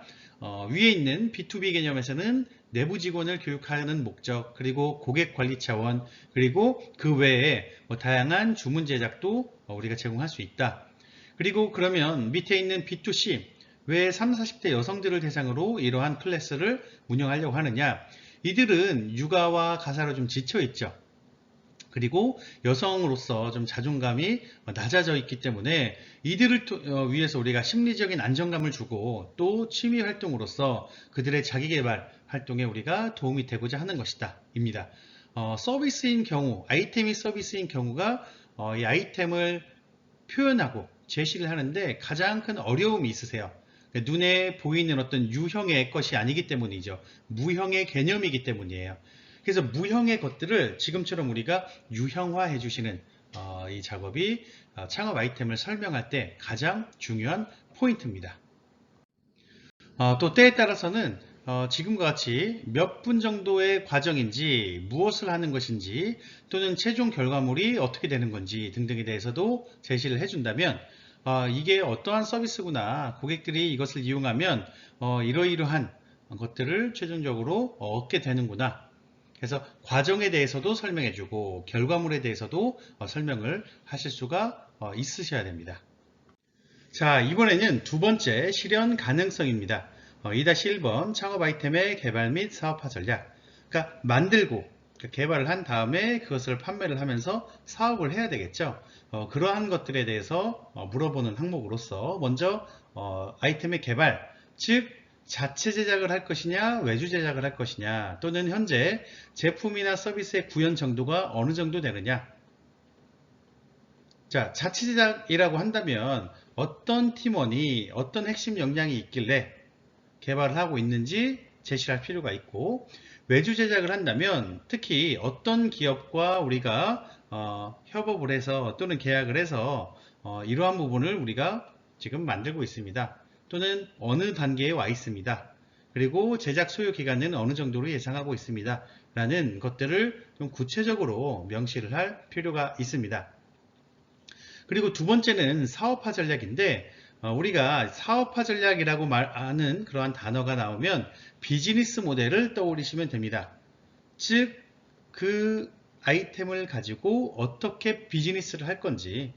S1: 위에 있는 B2B 개념에서는 내부 직원을 교육하는 목적, 그리고 고객 관리 차원, 그리고 그 외에 다양한 주문 제작도 우리가 제공할 수 있다. 그리고 그러면 밑에 있는 B2C, 왜 30, 40대 여성들을 대상으로 이러한 클래스를 운영하려고 하느냐, 이들은 육아와 가사로 좀 지쳐 있죠. 그리고 여성으로서 좀 자존감이 낮아져 있기 때문에 이들을 위해서 우리가 심리적인 안정감을 주고 또 취미 활동으로서 그들의 자기개발 활동에 우리가 도움이 되고자 하는 것이다 입니다. 서비스인 경우, 아이템이 서비스인 경우가 이 아이템을 표현하고 제시를 하는데 가장 큰 어려움이 있으세요. 눈에 보이는 어떤 유형의 것이 아니기 때문이죠. 무형의 개념이기 때문이에요. 그래서 무형의 것들을 지금처럼 우리가 유형화 해주시는 이 작업이 창업 아이템을 설명할 때 가장 중요한 포인트입니다. 또 때에 따라서는 지금과 같이 몇 분 정도의 과정인지, 무엇을 하는 것인지, 또는 최종 결과물이 어떻게 되는 건지 등등에 대해서도 제시를 해준다면 이게 어떠한 서비스구나, 고객들이 이것을 이용하면 이러이러한 것들을 최종적으로 얻게 되는구나, 그래서 과정에 대해서도 설명해주고 결과물에 대해서도 설명을 하실 수가 있으셔야 됩니다. 자, 이번에는 두 번째 실현 가능성입니다. 2-1번 창업 아이템의 개발 및 사업화 전략. 그러니까 만들고 개발을 한 다음에 그것을 판매를 하면서 사업을 해야 되겠죠. 그러한 것들에 대해서 물어보는 항목으로서 먼저 아이템의 개발, 즉 자체 제작을 할 것이냐, 외주 제작을 할 것이냐, 또는 현재 제품이나 서비스의 구현 정도가 어느 정도 되느냐. 자, 자체 제작이라고 한다면 어떤 팀원이 어떤 핵심 역량이 있길래 개발을 하고 있는지 제시할 필요가 있고, 외주 제작을 한다면 특히 어떤 기업과 우리가 협업을 해서 또는 계약을 해서 이러한 부분을 우리가 지금 만들고 있습니다. 또는 어느 단계에 와 있습니다. 그리고 제작 소요 기간은 어느 정도로 예상하고 있습니다. 라는 것들을 좀 구체적으로 명시를 할 필요가 있습니다. 그리고 두 번째는 사업화 전략인데, 우리가 사업화 전략이라고 말하는 그러한 단어가 나오면 비즈니스 모델을 떠올리시면 됩니다. 즉, 그 아이템을 가지고 어떻게 비즈니스를 할 건지,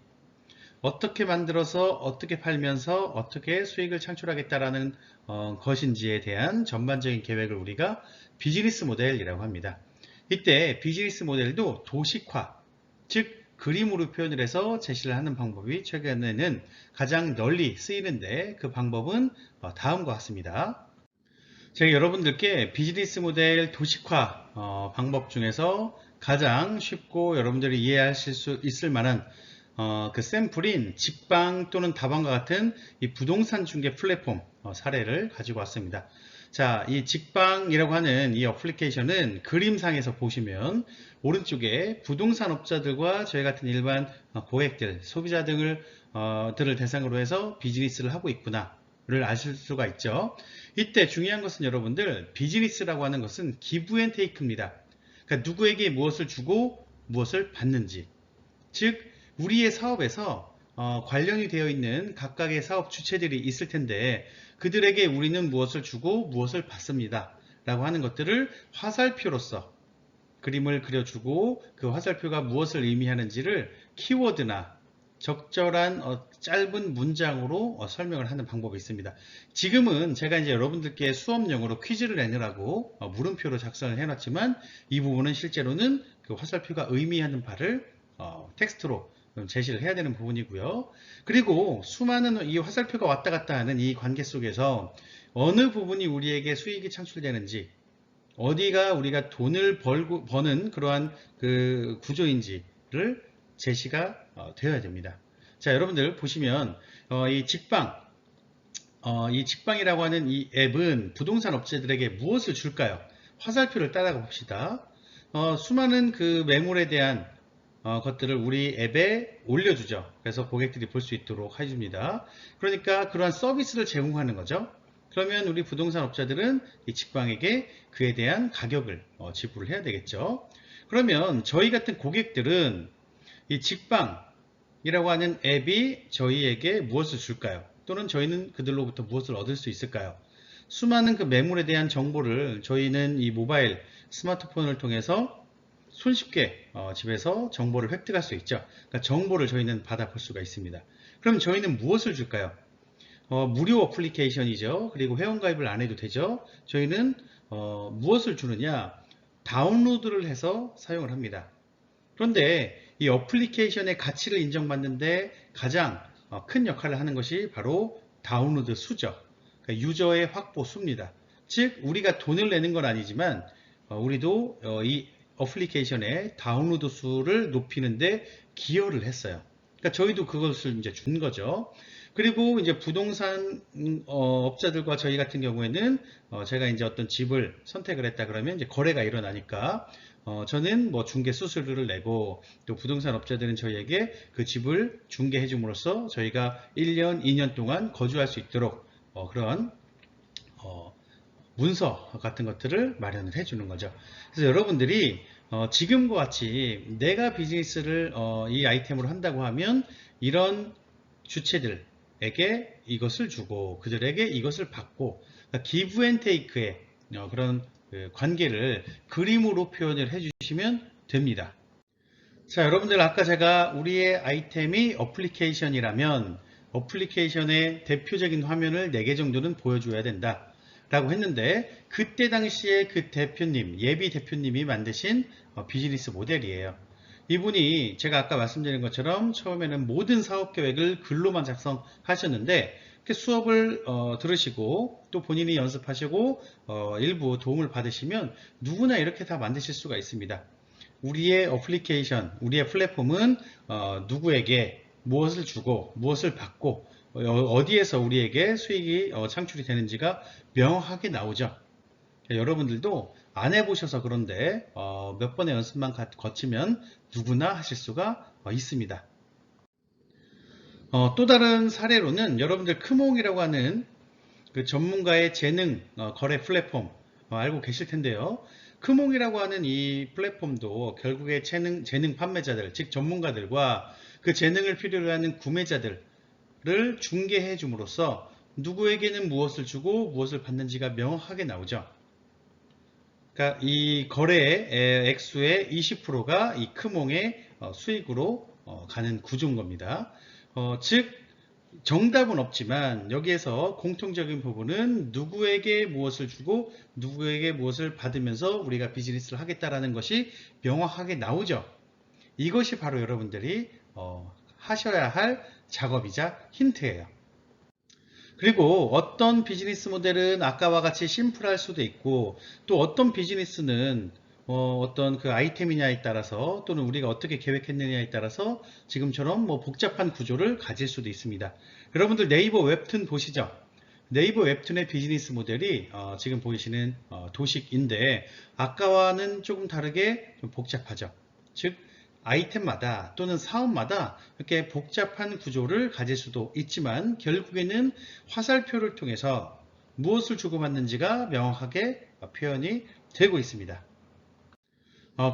S1: 어떻게 만들어서 어떻게 팔면서 어떻게 수익을 창출하겠다라는 것인지에 대한 전반적인 계획을 우리가 비즈니스 모델이라고 합니다. 이때 비즈니스 모델도 도식화, 즉 그림으로 표현을 해서 제시를 하는 방법이 최근에는 가장 널리 쓰이는데, 그 방법은 다음과 같습니다. 제가 여러분들께 비즈니스 모델 도식화 방법 중에서 가장 쉽고 여러분들이 이해하실 수 있을 만한 그 샘플인 직방 또는 다방과 같은 이 부동산 중개 플랫폼 사례를 가지고 왔습니다. 자, 이 직방이라고 하는 이 어플리케이션은 그림상에서 보시면 오른쪽에 부동산 업자들과 저희 같은 일반 고객들, 소비자 등을 들을 대상으로 해서 비즈니스를 하고 있구나를 아실 수가 있죠. 이때 중요한 것은 여러분들, 비즈니스라고 하는 것은 기브 앤 테이크입니다. 그러니까 누구에게 무엇을 주고 무엇을 받는지, 즉 우리의 사업에서 관련이 되어 있는 각각의 사업 주체들이 있을 텐데 그들에게 우리는 무엇을 주고 무엇을 받습니다. 라고 하는 것들을 화살표로서 그림을 그려주고 그 화살표가 무엇을 의미하는지를 키워드나 적절한 짧은 문장으로 설명을 하는 방법이 있습니다. 지금은 제가 이제 여러분들께 수업용으로 퀴즈를 내느라고 물음표로 작성을 해놨지만 이 부분은 실제로는 그 화살표가 의미하는 바를 텍스트로 제시를 해야 되는 부분이고요. 그리고 수많은 이 화살표가 왔다 갔다 하는 이 관계 속에서 어느 부분이 우리에게 수익이 창출되는지 어디가 우리가 돈을 버는 그러한 그 구조인지를 제시가 되어야 됩니다. 자, 여러분들 보시면 이 직방이라고 하는 이 앱은 부동산 업체들에게 무엇을 줄까요? 화살표를 따라가 봅시다. 수많은 그 매물에 대한 것들을 우리 앱에 올려주죠. 그래서 고객들이 볼 수 있도록 해줍니다. 그러니까 그러한 서비스를 제공하는 거죠. 그러면 우리 부동산 업자들은 이 직방에게 그에 대한 가격을 지불을 해야 되겠죠. 그러면 저희 같은 고객들은 이 직방이라고 하는 앱이 저희에게 무엇을 줄까요? 또는 저희는 그들로부터 무엇을 얻을 수 있을까요? 수많은 그 매물에 대한 정보를 저희는 이 모바일 스마트폰을 통해서 손쉽게 집에서 정보를 획득할 수 있죠. 그러니까 정보를 저희는 받아볼 수가 있습니다. 그럼 저희는 무엇을 줄까요? 무료 어플리케이션이죠. 그리고 회원가입을 안 해도 되죠. 저희는 무엇을 주느냐? 다운로드를 해서 사용을 합니다. 그런데 이 어플리케이션의 가치를 인정받는데 가장 큰 역할을 하는 것이 바로 다운로드 수죠. 그러니까 유저의 확보 수입니다. 즉 우리가 돈을 내는 건 아니지만 우리도 이 어플리케이션의 다운로드 수를 높이는데 기여를 했어요. 그러니까 저희도 그것을 이제 준 거죠. 그리고 이제 부동산 업자들과 저희 같은 경우에는 제가 이제 어떤 집을 선택을 했다 그러면 이제 거래가 일어나니까 저는 뭐 중개 수수료를 내고 또 부동산 업자들은 저희에게 그 집을 중개해 줌으로써 저희가 1년, 2년 동안 거주할 수 있도록 그런 문서 같은 것들을 마련을 해주는 거죠. 그래서 여러분들이 지금과 같이 내가 비즈니스를 이 아이템으로 한다고 하면 이런 주체들에게 이것을 주고 그들에게 이것을 받고 그러니까 기브 앤 테이크의 그런 그 관계를 그림으로 표현을 해주시면 됩니다. 자, 여러분들 아까 제가 우리의 아이템이 어플리케이션이라면 어플리케이션의 대표적인 화면을 4개 정도는 보여줘야 된다 라고 했는데 그때 당시에 그 대표님, 예비 대표님이 만드신 비즈니스 모델이에요. 이분이 제가 아까 말씀드린 것처럼 처음에는 모든 사업 계획을 글로만 작성하셨는데 수업을 들으시고 또 본인이 연습하시고 일부 도움을 받으시면 누구나 이렇게 다 만드실 수가 있습니다. 우리의 어플리케이션, 우리의 플랫폼은 누구에게 무엇을 주고 무엇을 받고 어디에서 우리에게 수익이 창출이 되는지가 명확하게 나오죠. 여러분들도 안 해보셔서 그런데 몇 번의 연습만 거치면 누구나 하실 수가 있습니다. 또 다른 사례로는 여러분들 크몽이라고 하는 그 전문가의 재능 거래 플랫폼 알고 계실 텐데요. 크몽이라고 하는 이 플랫폼도 결국에 재능 판매자들, 즉 전문가들과 그 재능을 필요로 하는 구매자들을 중개해 줌으로써 누구에게는 무엇을 주고 무엇을 받는지가 명확하게 나오죠. 그러니까 이 거래의 액수의 20%가 이 크몽의 수익으로 가는 구조인 겁니다. 즉 정답은 없지만 여기에서 공통적인 부분은 누구에게 무엇을 주고 누구에게 무엇을 받으면서 우리가 비즈니스를 하겠다라는 것이 명확하게 나오죠. 이것이 바로 여러분들이 하셔야 할 작업이자 힌트예요. 그리고 어떤 비즈니스 모델은 아까와 같이 심플할 수도 있고 또 어떤 비즈니스는 어떤 그 아이템이냐에 따라서 또는 우리가 어떻게 계획했느냐에 따라서 지금처럼 뭐 복잡한 구조를 가질 수도 있습니다. 여러분들 네이버 웹툰 보시죠. 네이버 웹툰의 비즈니스 모델이 지금 보이시는 도식인데 아까와는 조금 다르게 좀 복잡하죠. 즉 아이템마다 또는 사업마다 이렇게 복잡한 구조를 가질 수도 있지만 결국에는 화살표를 통해서 무엇을 주고받는지가 명확하게 표현이 되고 있습니다.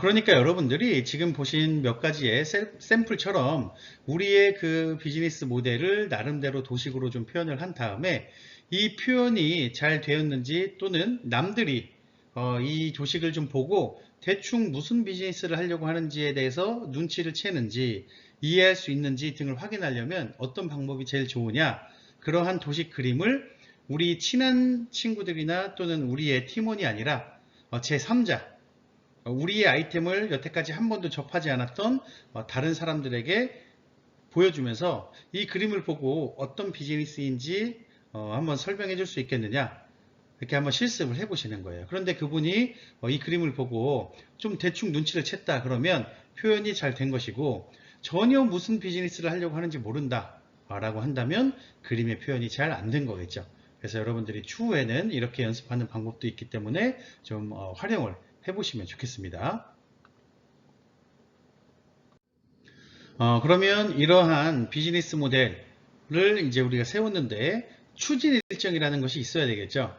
S1: 그러니까 여러분들이 지금 보신 몇 가지의 샘플처럼 우리의 그 비즈니스 모델을 나름대로 도식으로 좀 표현을 한 다음에 이 표현이 잘 되었는지 또는 남들이 이 도식을 좀 보고 대충 무슨 비즈니스를 하려고 하는지에 대해서 눈치를 채는지 이해할 수 있는지 등을 확인하려면 어떤 방법이 제일 좋으냐, 그러한 도식 그림을 우리 친한 친구들이나 또는 우리의 팀원이 아니라 제3자, 우리의 아이템을 여태까지 한 번도 접하지 않았던 다른 사람들에게 보여주면서 이 그림을 보고 어떤 비즈니스인지 한번 설명해 줄 수 있겠느냐, 이렇게 한번 실습을 해 보시는 거예요. 그런데 그분이 이 그림을 보고 좀 대충 눈치를 챘다 그러면 표현이 잘 된 것이고, 전혀 무슨 비즈니스를 하려고 하는지 모른다 라고 한다면 그림의 표현이 잘 안 된 거겠죠. 그래서 여러분들이 추후에는 이렇게 연습하는 방법도 있기 때문에 좀 활용을 해보시면 좋겠습니다. 그러면 이러한 비즈니스 모델을 이제 우리가 세웠는데 추진 일정이라는 것이 있어야 되겠죠.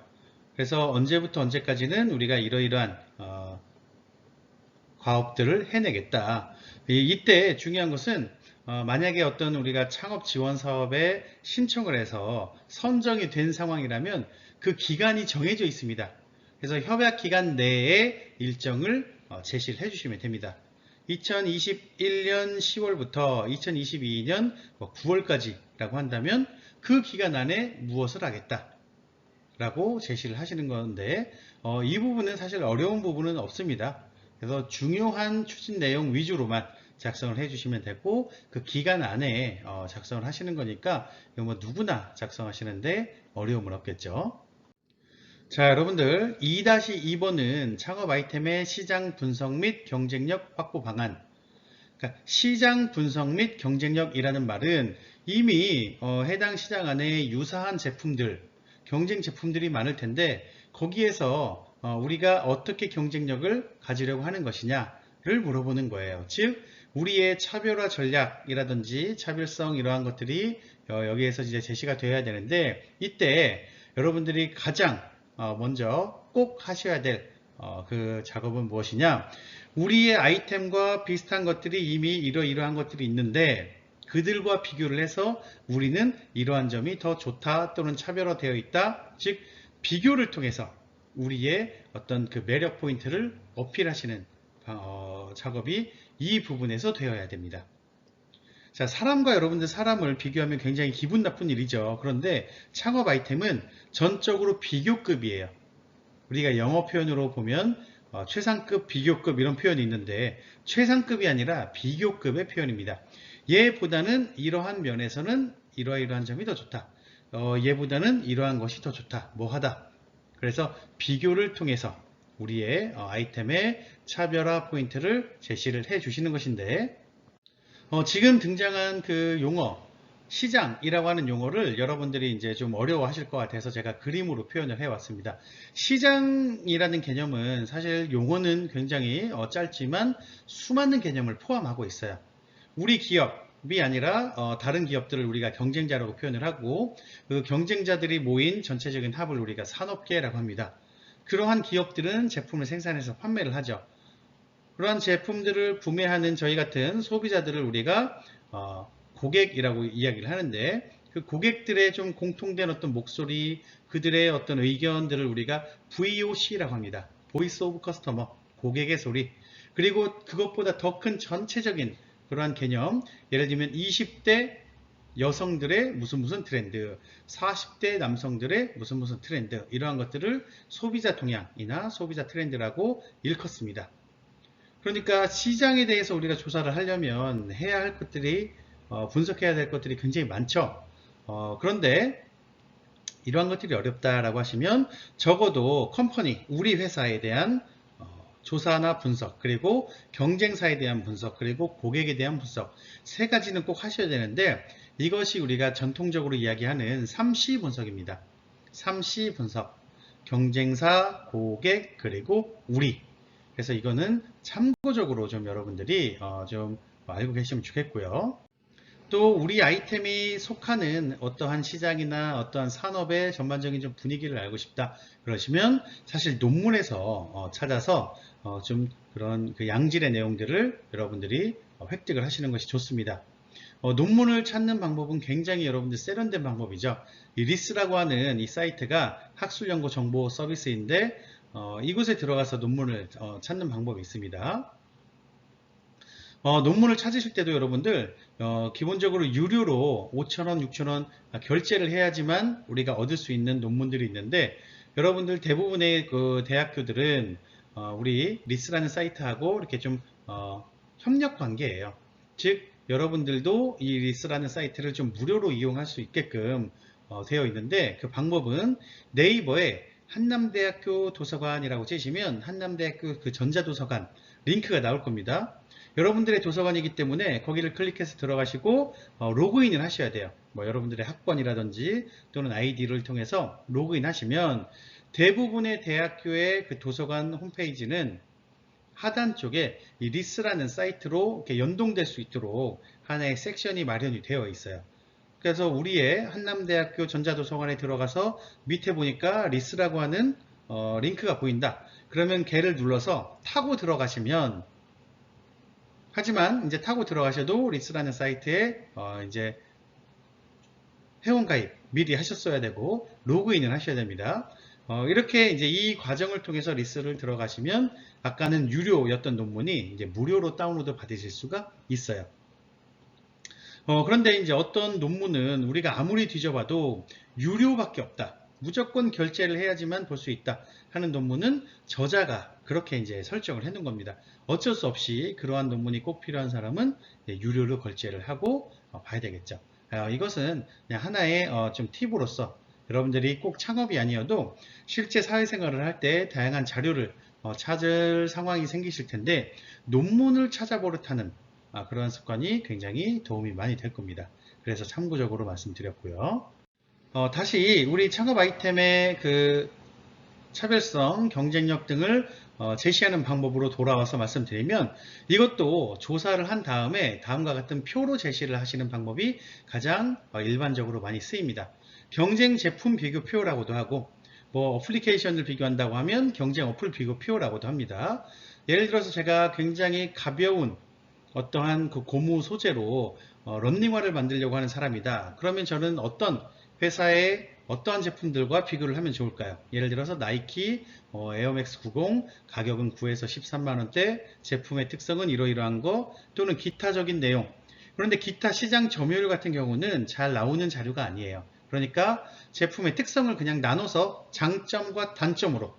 S1: 그래서 언제부터 언제까지는 우리가 이러이러한 과업들을 해내겠다. 이때 중요한 것은 만약에 어떤 우리가 창업 지원 사업에 신청을 해서 선정이 된 상황이라면 그 기간이 정해져 있습니다. 그래서 협약 기간 내에 일정을 제시를 해주시면 됩니다. 2021년 10월부터 2022년 9월까지라고 한다면 그 기간 안에 무엇을 하겠다 라고 제시를 하시는 건데 이 부분은 사실 어려운 부분은 없습니다. 그래서 중요한 추진 내용 위주로만 작성을 해주시면 되고 그 기간 안에 작성을 하시는 거니까 뭐 누구나 작성하시는데 어려움은 없겠죠. 자, 여러분들 2-2번은 창업 아이템의 시장 분석 및 경쟁력 확보 방안. 그러니까 시장 분석 및 경쟁력이라는 말은 이미 해당 시장 안에 유사한 제품들, 경쟁 제품들이 많을 텐데 거기에서 우리가 어떻게 경쟁력을 가지려고 하는 것이냐를 물어보는 거예요. 즉 우리의 차별화 전략이라든지 차별성 이러한 것들이 여기에서 이제 제시가 되어야 되는데 이때 여러분들이 가장 먼저 꼭 하셔야 될 그 작업은 무엇이냐, 우리의 아이템과 비슷한 것들이 이미 이러이러한 것들이 있는데 그들과 비교를 해서 우리는 이러한 점이 더 좋다 또는 차별화되어 있다, 즉 비교를 통해서 우리의 어떤 그 매력 포인트를 어필하시는 작업이 이 부분에서 되어야 됩니다. 자, 사람과 여러분들 사람을 비교하면 굉장히 기분 나쁜 일이죠. 그런데 창업 아이템은 전적으로 비교급이에요. 우리가 영어 표현으로 보면 최상급, 비교급 이런 표현이 있는데 최상급이 아니라 비교급의 표현입니다. 얘보다는 이러한 면에서는 이러이러한 점이 더 좋다. 얘보다는 이러한 것이 더 좋다. 뭐하다. 그래서 비교를 통해서 우리의 아이템의 차별화 포인트를 제시를 해 주시는 것인데 지금 등장한 그 용어 시장이라고 하는 용어를 여러분들이 이제 좀 어려워하실 것 같아서 제가 그림으로 표현을 해왔습니다. 시장이라는 개념은 사실 용어는 굉장히 짧지만 수많은 개념을 포함하고 있어요. 우리 기업이 아니라 다른 기업들을 우리가 경쟁자라고 표현을 하고 그 경쟁자들이 모인 전체적인 합을 우리가 산업계라고 합니다. 그러한 기업들은 제품을 생산해서 판매를 하죠. 그러한 제품들을 구매하는 저희 같은 소비자들을 우리가 고객이라고 이야기를 하는데 그 고객들의 좀 공통된 어떤 목소리, 그들의 어떤 의견들을 우리가 VOC라고 합니다. Voice of Customer, 고객의 소리. 그리고 그것보다 더 큰 전체적인 그러한 개념, 예를 들면 20대 여성들의 무슨 트렌드, 40대 남성들의 무슨 트렌드, 이러한 것들을 소비자 동향이나 소비자 트렌드라고 일컫습니다. 그러니까 시장에 대해서 우리가 조사를 하려면 해야 할 것들이 분석해야 될 것들이 굉장히 많죠. 그런데 이러한 것들이 어렵다라고 하시면 적어도 컴퍼니, 우리 회사에 대한 조사나 분석, 그리고 경쟁사에 대한 분석, 그리고 고객에 대한 분석, 세 가지는 꼭 하셔야 되는데 이것이 우리가 전통적으로 이야기하는 3C 분석입니다. 3C 분석, 경쟁사, 고객, 그리고 우리. 그래서 이거는 참고적으로 좀 여러분들이 좀 알고 계시면 좋겠고요. 또 우리 아이템이 속하는 어떠한 시장이나 어떠한 산업의 전반적인 좀 분위기를 알고 싶다 그러시면 사실 논문에서 찾아서 좀 그런 그 양질의 내용들을 여러분들이 획득을 하시는 것이 좋습니다. 논문을 찾는 방법은 굉장히 여러분들 세련된 방법이죠. 이 리스라고 하는 이 사이트가 학술연구 정보 서비스인데 이곳에 들어가서 논문을 찾는 방법이 있습니다. 논문을 찾으실 때도 여러분들 기본적으로 유료로 5,000원, 6,000원 결제를 해야지만 우리가 얻을 수 있는 논문들이 있는데 여러분들 대부분의 그 대학교들은 우리 리스라는 사이트하고 이렇게 좀 협력 관계예요. 즉 여러분들도 이 리스라는 사이트를 좀 무료로 이용할 수 있게끔 되어 있는데 그 방법은 네이버에 한남대학교 도서관이라고 치시면 한남대학교 그 전자도서관 링크가 나올 겁니다. 여러분들의 도서관이기 때문에 거기를 클릭해서 들어가시고 로그인을 하셔야 돼요. 뭐 여러분들의 학번이라든지 또는 아이디를 통해서 로그인 하시면 대부분의 대학교의 그 도서관 홈페이지는 하단 쪽에 이 리스라는 사이트로 이렇게 연동될 수 있도록 하나의 섹션이 마련이 되어 있어요. 그래서 우리의 한남대학교 전자도서관에 들어가서 밑에 보니까 리스라고 하는 링크가 보인다. 그러면 걔를 눌러서 타고 들어가시면 하지만 이제 타고 들어가셔도 리스라는 사이트에 이제 회원가입 미리 하셨어야 되고 로그인을 하셔야 됩니다. 이렇게 이제 이 과정을 통해서 리스를 들어가시면 아까는 유료였던 논문이 이제 무료로 다운로드 받으실 수가 있어요. 그런데 이제 어떤 논문은 우리가 아무리 뒤져봐도 유료밖에 없다. 무조건 결제를 해야지만 볼 수 있다 하는 논문은 저자가 그렇게 이제 설정을 해놓은 겁니다. 어쩔 수 없이 그러한 논문이 꼭 필요한 사람은 유료로 결제를 하고 봐야 되겠죠. 이것은 그냥 하나의 좀 팁으로서 여러분들이 꼭 창업이 아니어도 실제 사회생활을 할 때 다양한 자료를 찾을 상황이 생기실 텐데 논문을 찾아보듯하는 그러한 습관이 굉장히 도움이 많이 될 겁니다. 그래서 참고적으로 말씀드렸고요. 다시 우리 창업 아이템의 그 차별성, 경쟁력 등을 제시하는 방법으로 돌아와서 말씀드리면 이것도 조사를 한 다음에 다음과 같은 표로 제시를 하시는 방법이 가장 일반적으로 많이 쓰입니다. 경쟁 제품 비교표라고도 하고 뭐 어플리케이션을 비교한다고 하면 경쟁 어플 비교표라고도 합니다. 예를 들어서 제가 굉장히 가벼운 어떠한 그 고무 소재로 런닝화를 만들려고 하는 사람이다. 그러면 저는 어떤 회사의 어떠한 제품들과 비교를 하면 좋을까요? 예를 들어서 나이키 에어맥스 90 가격은 9에서 13만원대 제품의 특성은 이러이러한 거 또는 기타적인 내용. 그런데 기타 시장 점유율 같은 경우는 잘 나오는 자료가 아니에요. 그러니까 제품의 특성을 그냥 나눠서 장점과 단점으로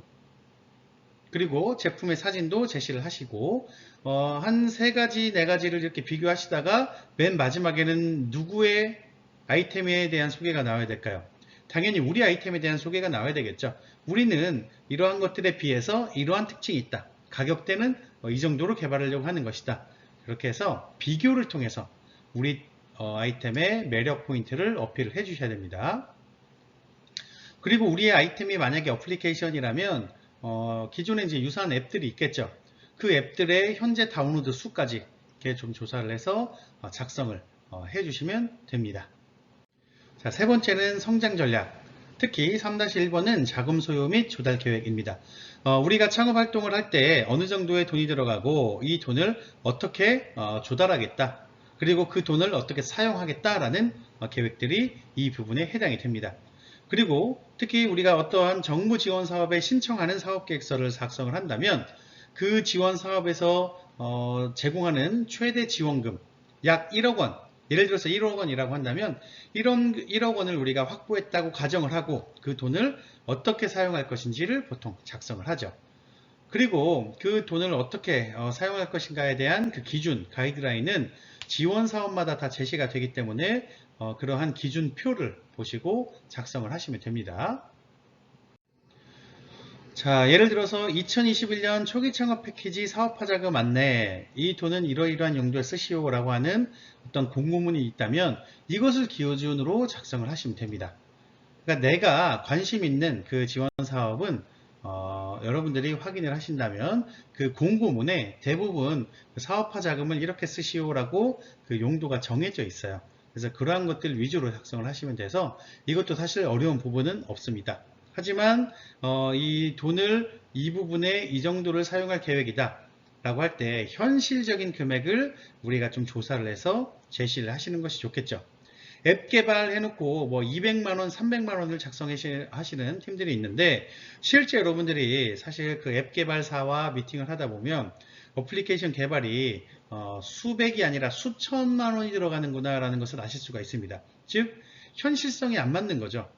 S1: 그리고 제품의 사진도 제시를 하시고 한 세 가지, 네 가지를 이렇게 비교하시다가 맨 마지막에는 누구의 아이템에 대한 소개가 나와야 될까요? 당연히 우리 아이템에 대한 소개가 나와야 되겠죠. 우리는 이러한 것들에 비해서 이러한 특징이 있다. 가격대는 이 정도로 개발하려고 하는 것이다. 그렇게 해서 비교를 통해서 우리 아이템의 매력 포인트를 어필을 해 주셔야 됩니다. 그리고 우리의 아이템이 만약에 어플리케이션이라면 기존에 이제 유사한 앱들이 있겠죠. 그 앱들의 현재 다운로드 수까지 이렇게 좀 조사를 해서 작성을 해주시면 됩니다. 자, 세 번째는 성장 전략. 특히 3-1번은 자금 소요 및 조달 계획입니다. 우리가 창업 활동을 할 때 어느 정도의 돈이 들어가고 이 돈을 어떻게 조달하겠다. 그리고 그 돈을 어떻게 사용하겠다라는 계획들이 이 부분에 해당이 됩니다. 그리고 특히 우리가 어떠한 정부 지원 사업에 신청하는 사업계획서를 작성을 한다면 그 지원 사업에서 제공하는 최대 지원금 약 1억 원, 예를 들어서 1억 원이라고 한다면 1억 원을 우리가 확보했다고 가정을 하고 그 돈을 어떻게 사용할 것인지를 보통 작성을 하죠. 그리고 그 돈을 어떻게 사용할 것인가에 대한 그 기준, 가이드라인은 지원 사업마다 다 제시가 되기 때문에 그러한 기준표를 보시고 작성을 하시면 됩니다. 자, 예를 들어서 2021년 초기 창업 패키지 사업화 자금 안내, 이 돈은 이러이러한 용도에 쓰시오 라고 하는 어떤 공고문이 있다면 이것을 기준으로 작성을 하시면 됩니다. 그러니까 내가 관심 있는 그 지원 사업은 여러분들이 확인을 하신다면 그 공고문에 대부분 그 사업화 자금을 이렇게 쓰시오 라고 그 용도가 정해져 있어요. 그래서 그러한 것들 위주로 작성을 하시면 돼서 이것도 사실 어려운 부분은 없습니다. 하지만 이 돈을 이 부분에 이 정도를 사용할 계획이다 라고 할 때 현실적인 금액을 우리가 좀 조사를 해서 제시를 하시는 것이 좋겠죠. 앱 개발해놓고 뭐 200만원, 300만원을 작성하시는 팀들이 있는데, 실제 여러분들이 사실 그 앱 개발사와 미팅을 하다 보면 어플리케이션 개발이 수백이 아니라 수천만원이 들어가는구나 라는 것을 아실 수가 있습니다. 즉 현실성이 안 맞는 거죠.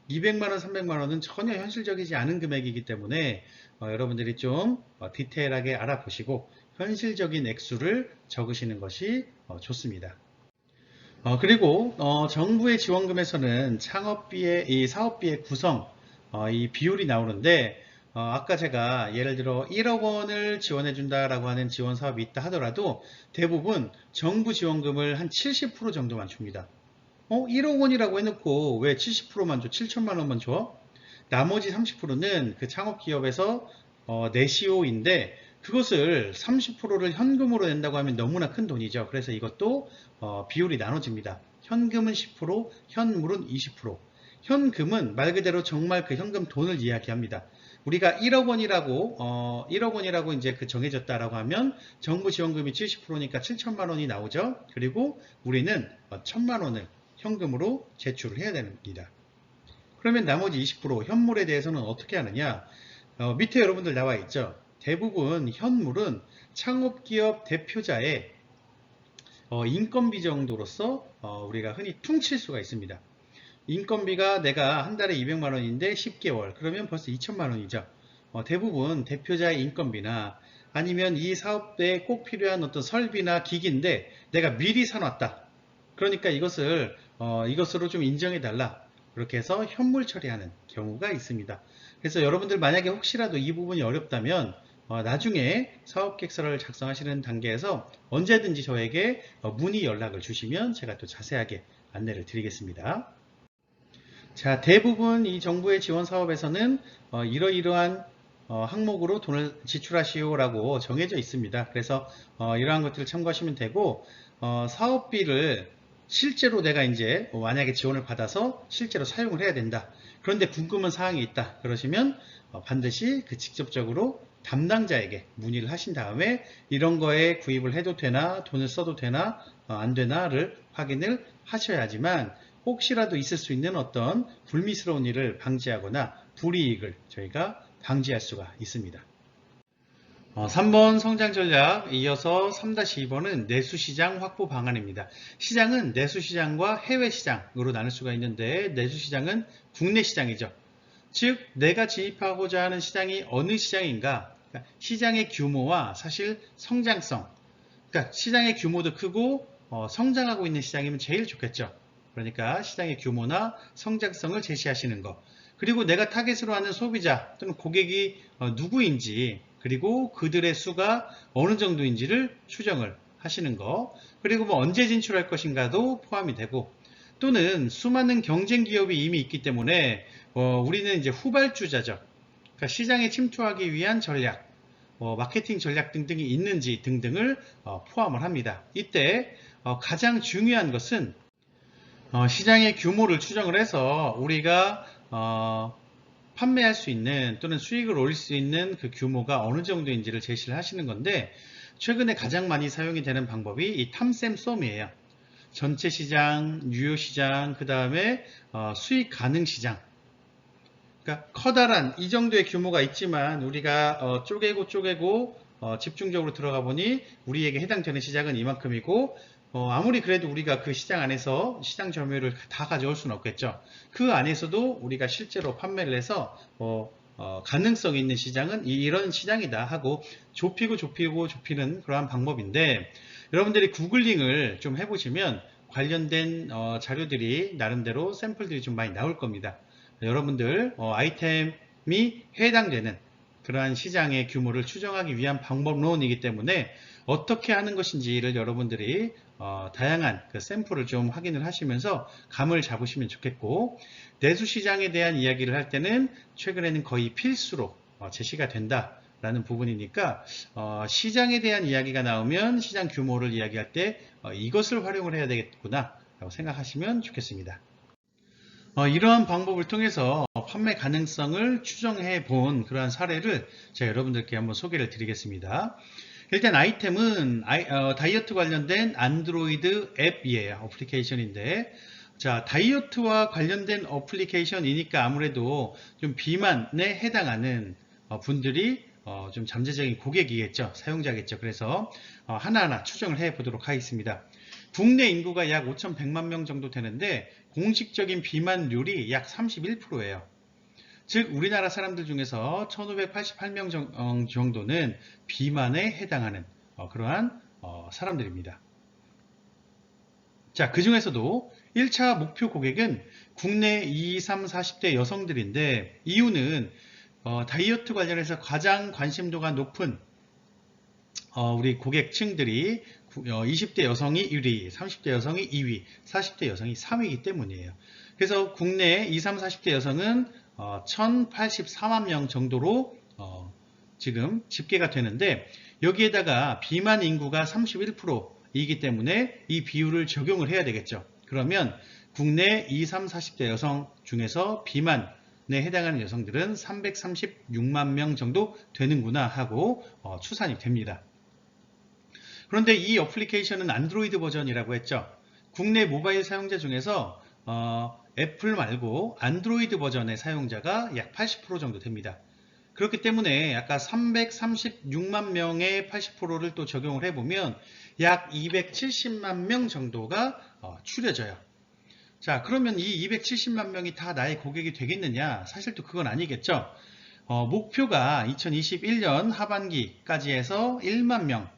S1: 200만원, 300만원은 전혀 현실적이지 않은 금액이기 때문에 여러분들이 좀 디테일하게 알아보시고 현실적인 액수를 적으시는 것이 좋습니다. 그리고 정부의 지원금에서는 창업비의 이 사업비의 구성 이 비율이 나오는데, 아까 제가 예를 들어 1억 원을 지원해 준다라고 하는 지원 사업이 있다 하더라도 대부분 정부 지원금을 한 70% 정도만 줍니다. 1억 원이라고 해놓고 왜 70%만 줘? 7천만 원만 줘? 나머지 30%는 그 창업기업에서 내시오인데, 그것을 30%를 현금으로 낸다고 하면 너무나 큰 돈이죠. 그래서 이것도 비율이 나눠집니다. 현금은 10%, 현물은 20%. 현금은 말 그대로 정말 그 현금 돈을 이야기합니다. 우리가 1억 원이라고 이제 그 정해졌다라고 하면 정부 지원금이 70%니까 7천만 원이 나오죠. 그리고 우리는 1천만 원을 현금으로 제출을 해야 됩니다. 그러면 나머지 20% 현물에 대해서는 어떻게 하느냐? 밑에 여러분들 나와 있죠. 대부분 현물은 창업기업 대표자의 인건비 정도로서 우리가 흔히 퉁칠 수가 있습니다. 인건비가 내가 한 달에 200만 원인데 10개월 그러면 벌써 2천만 원이죠. 대부분 대표자의 인건비나 아니면 이 사업에 꼭 필요한 어떤 설비나 기기인데 내가 미리 사놨다. 그러니까 이것으로 좀 인정해 달라. 그렇게 해서 현물 처리하는 경우가 있습니다. 그래서 여러분들 만약에 혹시라도 이 부분이 어렵다면 나중에 사업계획서를 작성하시는 단계에서 언제든지 저에게 문의 연락을 주시면 제가 또 자세하게 안내를 드리겠습니다. 자, 대부분 이 정부의 지원 사업에서는 이러이러한 항목으로 돈을 지출하시오라고 정해져 있습니다. 그래서 이러한 것들을 참고하시면 되고, 사업비를 실제로 내가 이제 만약에 지원을 받아서 실제로 사용을 해야 된다. 그런데 궁금한 사항이 있다. 그러시면 반드시 그 직접적으로 담당자에게 문의를 하신 다음에 이런 거에 구입을 해도 되나, 돈을 써도 되나, 안 되나를 확인을 하셔야지만 혹시라도 있을 수 있는 어떤 불미스러운 일을 방지하거나 불이익을 저희가 방지할 수가 있습니다. 3번 성장 전략, 이어서 3-2번은 내수시장 확보 방안입니다. 시장은 내수시장과 해외시장으로 나눌 수가 있는데, 내수시장은 국내 시장이죠. 즉 내가 진입하고자 하는 시장이 어느 시장인가, 그러니까 시장의 규모와 사실 성장성, 그러니까 시장의 규모도 크고 성장하고 있는 시장이면 제일 좋겠죠. 그러니까 시장의 규모나 성장성을 제시하시는 것, 그리고 내가 타겟으로 하는 소비자 또는 고객이 누구인지, 그리고 그들의 수가 어느 정도인지를 추정을 하시는 것, 그리고 뭐 언제 진출할 것인가도 포함이 되고, 또는 수많은 경쟁 기업이 이미 있기 때문에 우리는 이제 후발주자죠. 그러니까 시장에 침투하기 위한 전략, 마케팅 전략 등등이 있는지 등등을 포함을 합니다. 이때 가장 중요한 것은 시장의 규모를 추정을 해서 우리가 판매할 수 있는 또는 수익을 올릴 수 있는 그 규모가 어느 정도인지를 제시를 하시는 건데, 최근에 가장 많이 사용이 되는 방법이 이 탐샘썸이에요. 전체 시장, 유효 시장, 그 다음에 수익 가능 시장. 그러니까 커다란 이 정도의 규모가 있지만 우리가 쪼개고 집중적으로 들어가 보니 우리에게 해당되는 시장은 이만큼이고, 아무리 그래도 우리가 그 시장 안에서 시장 점유율을 다 가져올 수는 없겠죠. 그 안에서도 우리가 실제로 판매를 해서 가능성 있는 시장은 이런 시장이다 하고 좁히는 그러한 방법인데, 여러분들이 구글링을 좀 해보시면 관련된 자료들이 나름대로 샘플들이 좀 많이 나올 겁니다. 여러분들 아이템이 해당되는 그러한 시장의 규모를 추정하기 위한 방법론이기 때문에 어떻게 하는 것인지를 여러분들이 다양한 그 샘플을 좀 확인을 하시면서 감을 잡으시면 좋겠고, 내수시장에 대한 이야기를 할 때는 최근에는 거의 필수로 제시가 된다라는 부분이니까 시장에 대한 이야기가 나오면 시장 규모를 이야기할 때 이것을 활용을 해야 되겠구나 라고 생각하시면 좋겠습니다. 이러한 방법을 통해서 판매 가능성을 추정해 본 그러한 사례를 제가 여러분들께 한번 소개를 드리겠습니다. 일단 아이템은 다이어트 관련된 안드로이드 앱이에요. 어플리케이션인데, 자, 다이어트와 관련된 어플리케이션이니까 아무래도 좀 비만에 해당하는 분들이 좀 잠재적인 고객이겠죠. 사용자겠죠. 그래서 하나하나 추정을 해 보도록 하겠습니다. 국내 인구가 약 5,100만 명 정도 되는데 공식적인 비만율이 약 31%예요. 즉 우리나라 사람들 중에서 1588명 정도는 비만에 해당하는 그러한 사람들입니다. 자, 그 중에서도 1차 목표 고객은 국내 20, 30, 40대 여성들인데 이유는 다이어트 관련해서 가장 관심도가 높은 우리 고객층들이 20대 여성이 1위, 30대 여성이 2위, 40대 여성이 3위이기 때문이에요. 그래서 국내 20, 30, 40대 여성은 1084만 명 정도로 지금 집계가 되는데 여기에다가 비만 인구가 31%이기 때문에 이 비율을 적용을 해야 되겠죠. 그러면 국내 20, 30, 40대 여성 중에서 비만에 해당하는 여성들은 336만 명 정도 되는구나 하고 추산이 됩니다. 그런데 이 어플리케이션은 안드로이드 버전이라고 했죠. 국내 모바일 사용자 중에서 애플 말고 안드로이드 버전의 사용자가 약 80% 정도 됩니다. 그렇기 때문에 아까 336만 명의 80%를 또 적용을 해보면 약 270만 명 정도가 추려져요. 자, 그러면 이 270만 명이 다 나의 고객이 되겠느냐? 사실 또 그건 아니겠죠. 목표가 2021년 하반기까지 해서 1만 명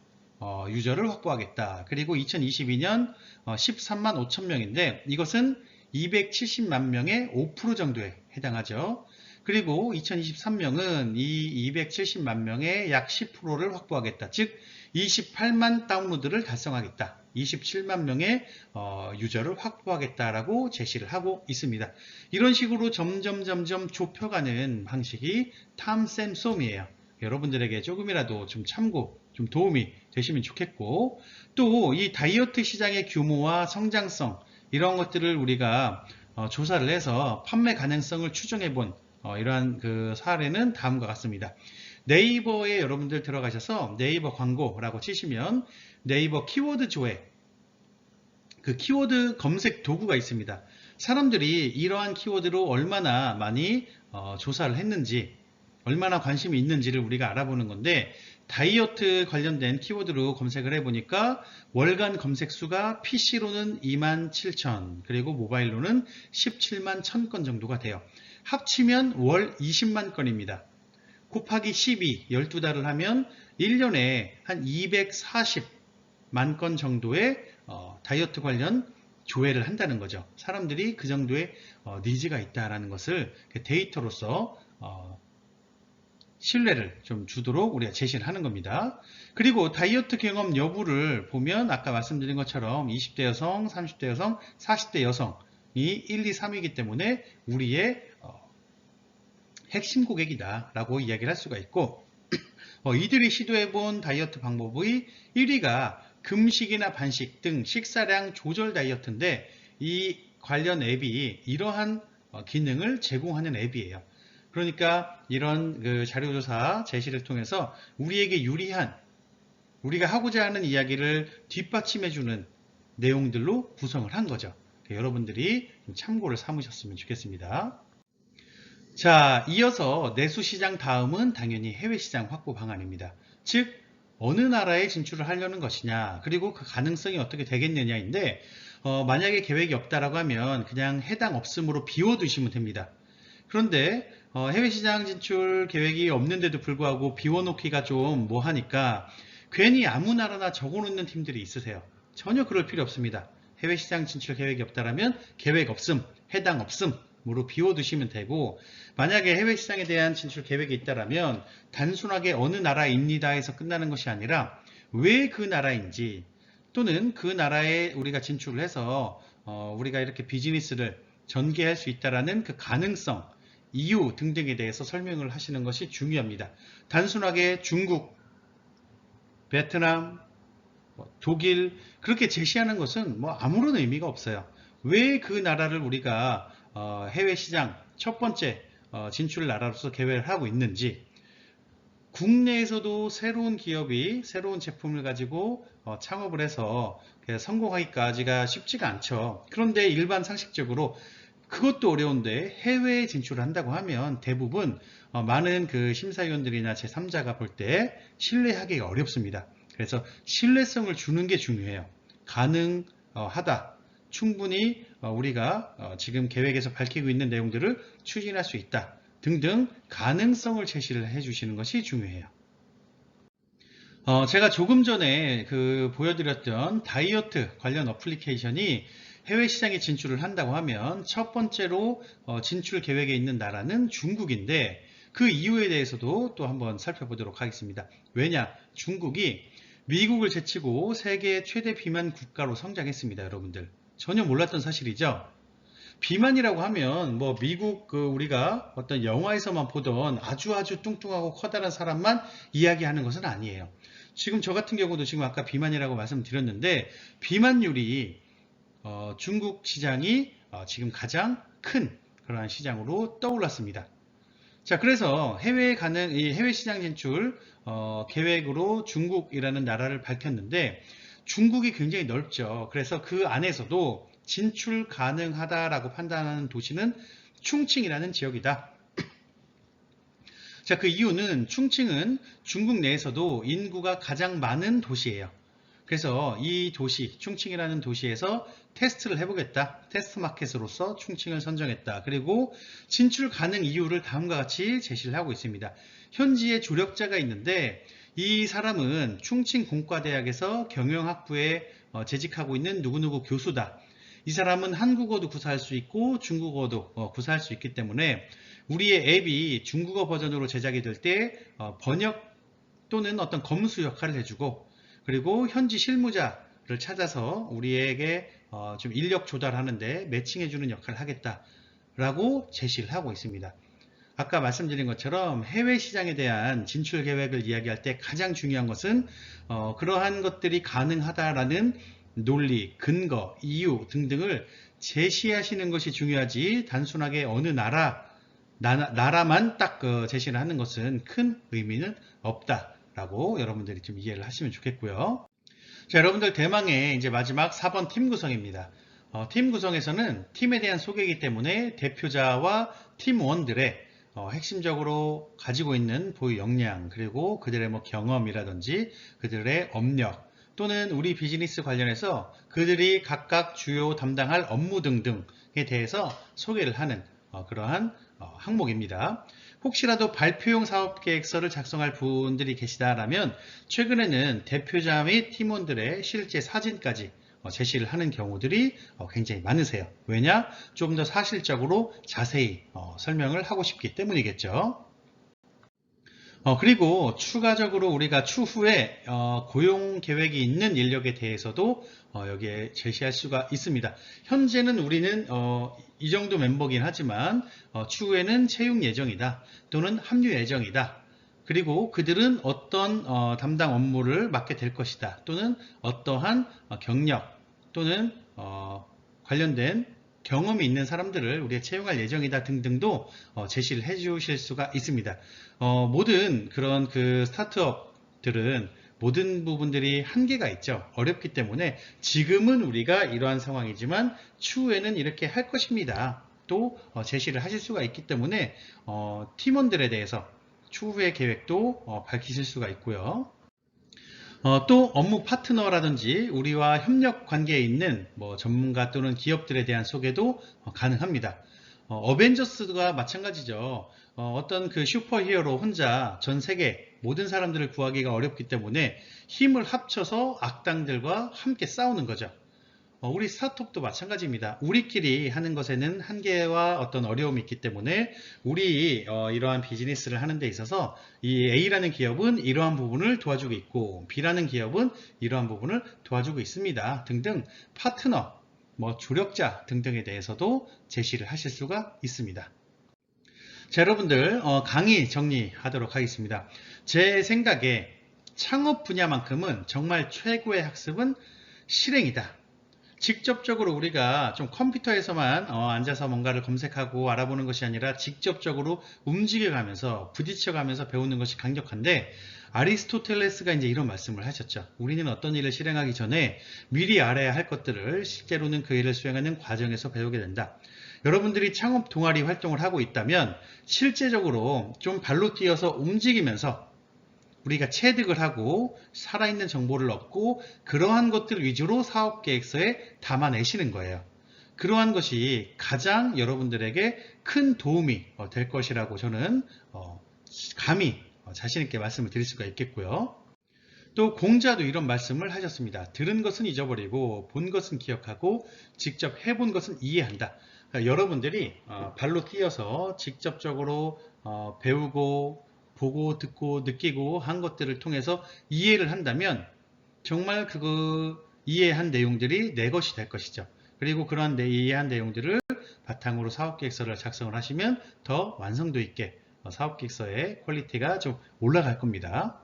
S1: 유저를 확보하겠다. 그리고 2022년 13만 5천 명인데 이것은 270만 명의 5% 정도에 해당하죠. 그리고 2023년은 이 270만 명의 약 10%를 확보하겠다. 즉 28만 다운로드를 달성하겠다. 27만 명의 유저를 확보하겠다라고 제시를 하고 있습니다. 이런 식으로 점점 좁혀가는 방식이 탐쌤쏨이에요. 여러분들에게 조금이라도 좀 참고 좀 도움이 되시면 좋겠고 또 이 다이어트 시장의 규모와 성장성 이런 것들을 우리가 조사를 해서 판매 가능성을 추정해 본 이러한 그 사례는 다음과 같습니다. 네이버에 여러분들 들어가셔서 네이버 광고라고 치시면 네이버 키워드 조회 그 키워드 검색 도구가 있습니다. 사람들이 이러한 키워드로 얼마나 많이 조사를 했는지 얼마나 관심이 있는지를 우리가 알아보는 건데 다이어트 관련된 키워드로 검색을 해보니까 월간 검색 수가 PC로는 27,000 그리고 모바일로는 17만 1000건 정도가 돼요. 합치면 월 20만 건입니다. 곱하기 12, 12달을 하면 1년에 한 240만 건 정도의 다이어트 관련 조회를 한다는 거죠. 사람들이 그 정도의 니즈가 있다는 것을 데이터로서 신뢰를 좀 주도록 우리가 제시를 하는 겁니다. 그리고 다이어트 경험 여부를 보면 아까 말씀드린 것처럼 20대 여성, 30대 여성, 40대 여성이 1, 2, 3이기 때문에 우리의 핵심 고객이다 라고 이야기를 할 수가 있고 이들이 시도해본 다이어트 방법의 1위가 금식이나 반식 등 식사량 조절 다이어트인데 이 관련 앱이 이러한 기능을 제공하는 앱이에요. 그러니까 이런 그 자료조사 제시를 통해서 우리에게 유리한 우리가 하고자 하는 이야기를 뒷받침해주는 내용들로 구성을 한 거죠. 여러분들이 참고를 삼으셨으면 좋겠습니다. 자, 이어서 내수시장 다음은 당연히 해외시장 확보 방안입니다. 즉 어느 나라에 진출을 하려는 것이냐 그리고 그 가능성이 어떻게 되겠느냐인데 만약에 계획이 없다라고 하면 그냥 해당 없음으로 비워두시면 됩니다. 그런데 해외시장 진출 계획이 없는데도 불구하고 비워놓기가 좀 뭐하니까 괜히 아무 나라나 적어놓는 팀들이 있으세요. 전혀 그럴 필요 없습니다. 해외시장 진출 계획이 없다라면 계획 없음, 해당 없음으로 비워두시면 되고 만약에 해외시장에 대한 진출 계획이 있다라면 단순하게 어느 나라입니다 해서 끝나는 것이 아니라 왜 그 나라인지 또는 그 나라에 우리가 진출을 해서 우리가 이렇게 비즈니스를 전개할 수 있다라는 그 가능성 이유 등등에 대해서 설명을 하시는 것이 중요합니다. 단순하게 중국, 베트남, 독일 그렇게 제시하는 것은 뭐 아무런 의미가 없어요. 왜 그 나라를 우리가 해외 시장 첫 번째 진출 나라로서 계획을 하고 있는지, 국내에서도 새로운 기업이 새로운 제품을 가지고 창업을 해서 성공하기까지가 쉽지가 않죠. 그런데 일반 상식적으로 그것도 어려운데 해외에 진출을 한다고 하면 대부분 많은 그 심사위원들이나 제3자가 볼 때 신뢰하기가 어렵습니다. 그래서 신뢰성을 주는 게 중요해요. 가능하다. 충분히 우리가 지금 계획에서 밝히고 있는 내용들을 추진할 수 있다. 등등 가능성을 제시를 해주시는 것이 중요해요. 제가 조금 전에 보여드렸던 다이어트 관련 어플리케이션이 해외 시장에 진출을 한다고 하면 첫 번째로 진출 계획에 있는 나라는 중국인데, 그 이유에 대해서도 또 한번 살펴보도록 하겠습니다. 왜냐? 중국이 미국을 제치고 세계 최대 비만 국가로 성장했습니다. 여러분들 전혀 몰랐던 사실이죠. 비만이라고 하면 뭐 미국 우리가 어떤 영화에서만 보던 아주 뚱뚱하고 커다란 사람만 이야기하는 것은 아니에요. 지금 저 같은 경우도 지금 아까 비만이라고 말씀드렸는데, 비만율이 중국 시장이 지금 가장 큰 그러한 시장으로 떠올랐습니다. 자, 그래서 해외 시장 진출 계획으로 중국이라는 나라를 밝혔는데, 중국이 굉장히 넓죠. 그래서 그 안에서도 진출 가능하다라고 판단하는 도시는 충칭이라는 지역이다. 자, 그 이유는 충칭은 중국 내에서도 인구가 가장 많은 도시예요. 그래서 이 도시, 충칭이라는 도시에서 테스트를 해보겠다. 테스트 마켓으로서 충칭을 선정했다. 그리고 진출 가능 이유를 다음과 같이 제시를 하고 있습니다. 현지에 조력자가 있는데, 이 사람은 충칭 공과대학에서 경영학부에 재직하고 있는 누구누구 교수다. 이 사람은 한국어도 구사할 수 있고 중국어도 구사할 수 있기 때문에 우리의 앱이 중국어 버전으로 제작이 될 때 번역 또는 어떤 검수 역할을 해주고, 그리고 현지 실무자를 찾아서 우리에게 좀 인력 조달하는데 매칭해주는 역할을 하겠다라고 제시를 하고 있습니다. 아까 말씀드린 것처럼 해외 시장에 대한 진출 계획을 이야기할 때 가장 중요한 것은 그러한 것들이 가능하다라는 논리, 근거, 이유 등등을 제시하시는 것이 중요하지, 단순하게 어느 나라만 딱 제시를 하는 것은 큰 의미는 없다라고 여러분들이 좀 이해를 하시면 좋겠고요. 자, 여러분들 대망의 이제 마지막 4번 팀 구성입니다. 팀 구성에서는 팀에 대한 소개이기 때문에 대표자와 팀원들의 핵심적으로 가지고 있는 보유 역량, 그리고 그들의 뭐 경험이라든지 그들의 업력, 또는 우리 비즈니스 관련해서 그들이 각각 주요 담당할 업무 등등에 대해서 소개를 하는 그러한 항목입니다. 혹시라도 발표용 사업계획서를 작성할 분들이 계시다라면 최근에는 대표자 및 팀원들의 실제 사진까지 제시를 하는 경우들이 굉장히 많으세요. 왜냐? 좀 더 사실적으로 자세히 설명을 하고 싶기 때문이겠죠. 그리고 추가적으로 우리가 추후에 고용 계획이 있는 인력에 대해서도 여기에 제시할 수가 있습니다. 현재는 우리는 이 정도 멤버긴 하지만 추후에는 채용 예정이다, 또는 합류 예정이다. 그리고 그들은 어떤 담당 업무를 맡게 될 것이다, 또는 어떠한 경력 또는 관련된 경험이 있는 사람들을 우리가 채용할 예정이다 등등도 제시를 해 주실 수가 있습니다. 모든 그런 스타트업들은 모든 부분들이 한계가 있죠. 어렵기 때문에 지금은 우리가 이러한 상황이지만 추후에는 이렇게 할 것입니다. 또 제시를 하실 수가 있기 때문에 팀원들에 대해서 추후의 계획도 밝히실 수가 있고요. 또 업무 파트너라든지 우리와 협력 관계에 있는 전문가 또는 기업들에 대한 소개도 가능합니다. 어벤져스가 마찬가지죠. 어떤 슈퍼히어로 혼자 전 세계 모든 사람들을 구하기가 어렵기 때문에 힘을 합쳐서 악당들과 함께 싸우는 거죠. 우리 스타트업도 마찬가지입니다. 우리끼리 하는 것에는 한계와 어떤 어려움이 있기 때문에 우리 이러한 비즈니스를 하는 데 있어서 이 A라는 기업은 이러한 부분을 도와주고 있고 B라는 기업은 이러한 부분을 도와주고 있습니다. 등등 파트너, 조력자 등등에 대해서도 제시를 하실 수가 있습니다. 자, 여러분들 강의 정리하도록 하겠습니다. 제 생각에 창업 분야만큼은 정말 최고의 학습은 실행이다. 직접적으로 우리가 좀 컴퓨터에서만 앉아서 뭔가를 검색하고 알아보는 것이 아니라 직접적으로 움직여가면서 부딪혀가면서 배우는 것이 강력한데, 아리스토텔레스가 이제 이런 말씀을 하셨죠. 우리는 어떤 일을 실행하기 전에 미리 알아야 할 것들을 실제로는 그 일을 수행하는 과정에서 배우게 된다. 여러분들이 창업 동아리 활동을 하고 있다면 실제적으로 좀 발로 뛰어서 움직이면서 우리가 체득을 하고 살아있는 정보를 얻고 그러한 것들 위주로 사업계획서에 담아내시는 거예요. 그러한 것이 가장 여러분들에게 큰 도움이 될 것이라고 저는 감히 자신있게 말씀을 드릴 수가 있겠고요. 또 공자도 이런 말씀을 하셨습니다. 들은 것은 잊어버리고 본 것은 기억하고 직접 해본 것은 이해한다. 그러니까 여러분들이 발로 뛰어서 직접적으로 배우고 보고 듣고 느끼고 한 것들을 통해서 이해를 한다면 정말 그거 이해한 내용들이 내 것이 될 것이죠. 그리고 그러한 이해한 내용들을 바탕으로 사업계획서를 작성을 하시면 더 완성도 있게 사업계획서의 퀄리티가 좀 올라갈 겁니다.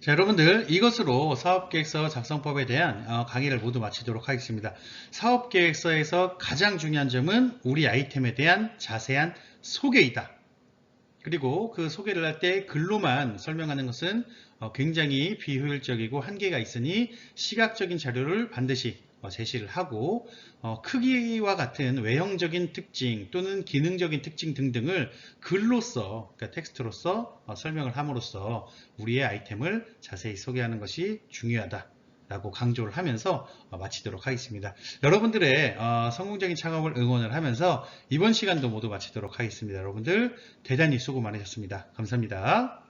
S1: 자, 여러분들 이것으로 사업계획서 작성법에 대한 강의를 모두 마치도록 하겠습니다. 사업계획서에서 가장 중요한 점은 우리 아이템에 대한 자세한 소개이다. 그리고 그 소개를 할 때 글로만 설명하는 것은 굉장히 비효율적이고 한계가 있으니 시각적인 자료를 반드시 제시를 하고 크기와 같은 외형적인 특징 또는 기능적인 특징 등등을 글로써, 그러니까 텍스트로서 설명을 함으로써 우리의 아이템을 자세히 소개하는 것이 중요하다 라고 강조를 하면서 마치도록 하겠습니다. 여러분들의 성공적인 창업을 응원을 하면서 이번 시간도 모두 마치도록 하겠습니다. 여러분들 대단히 수고 많으셨습니다. 감사합니다.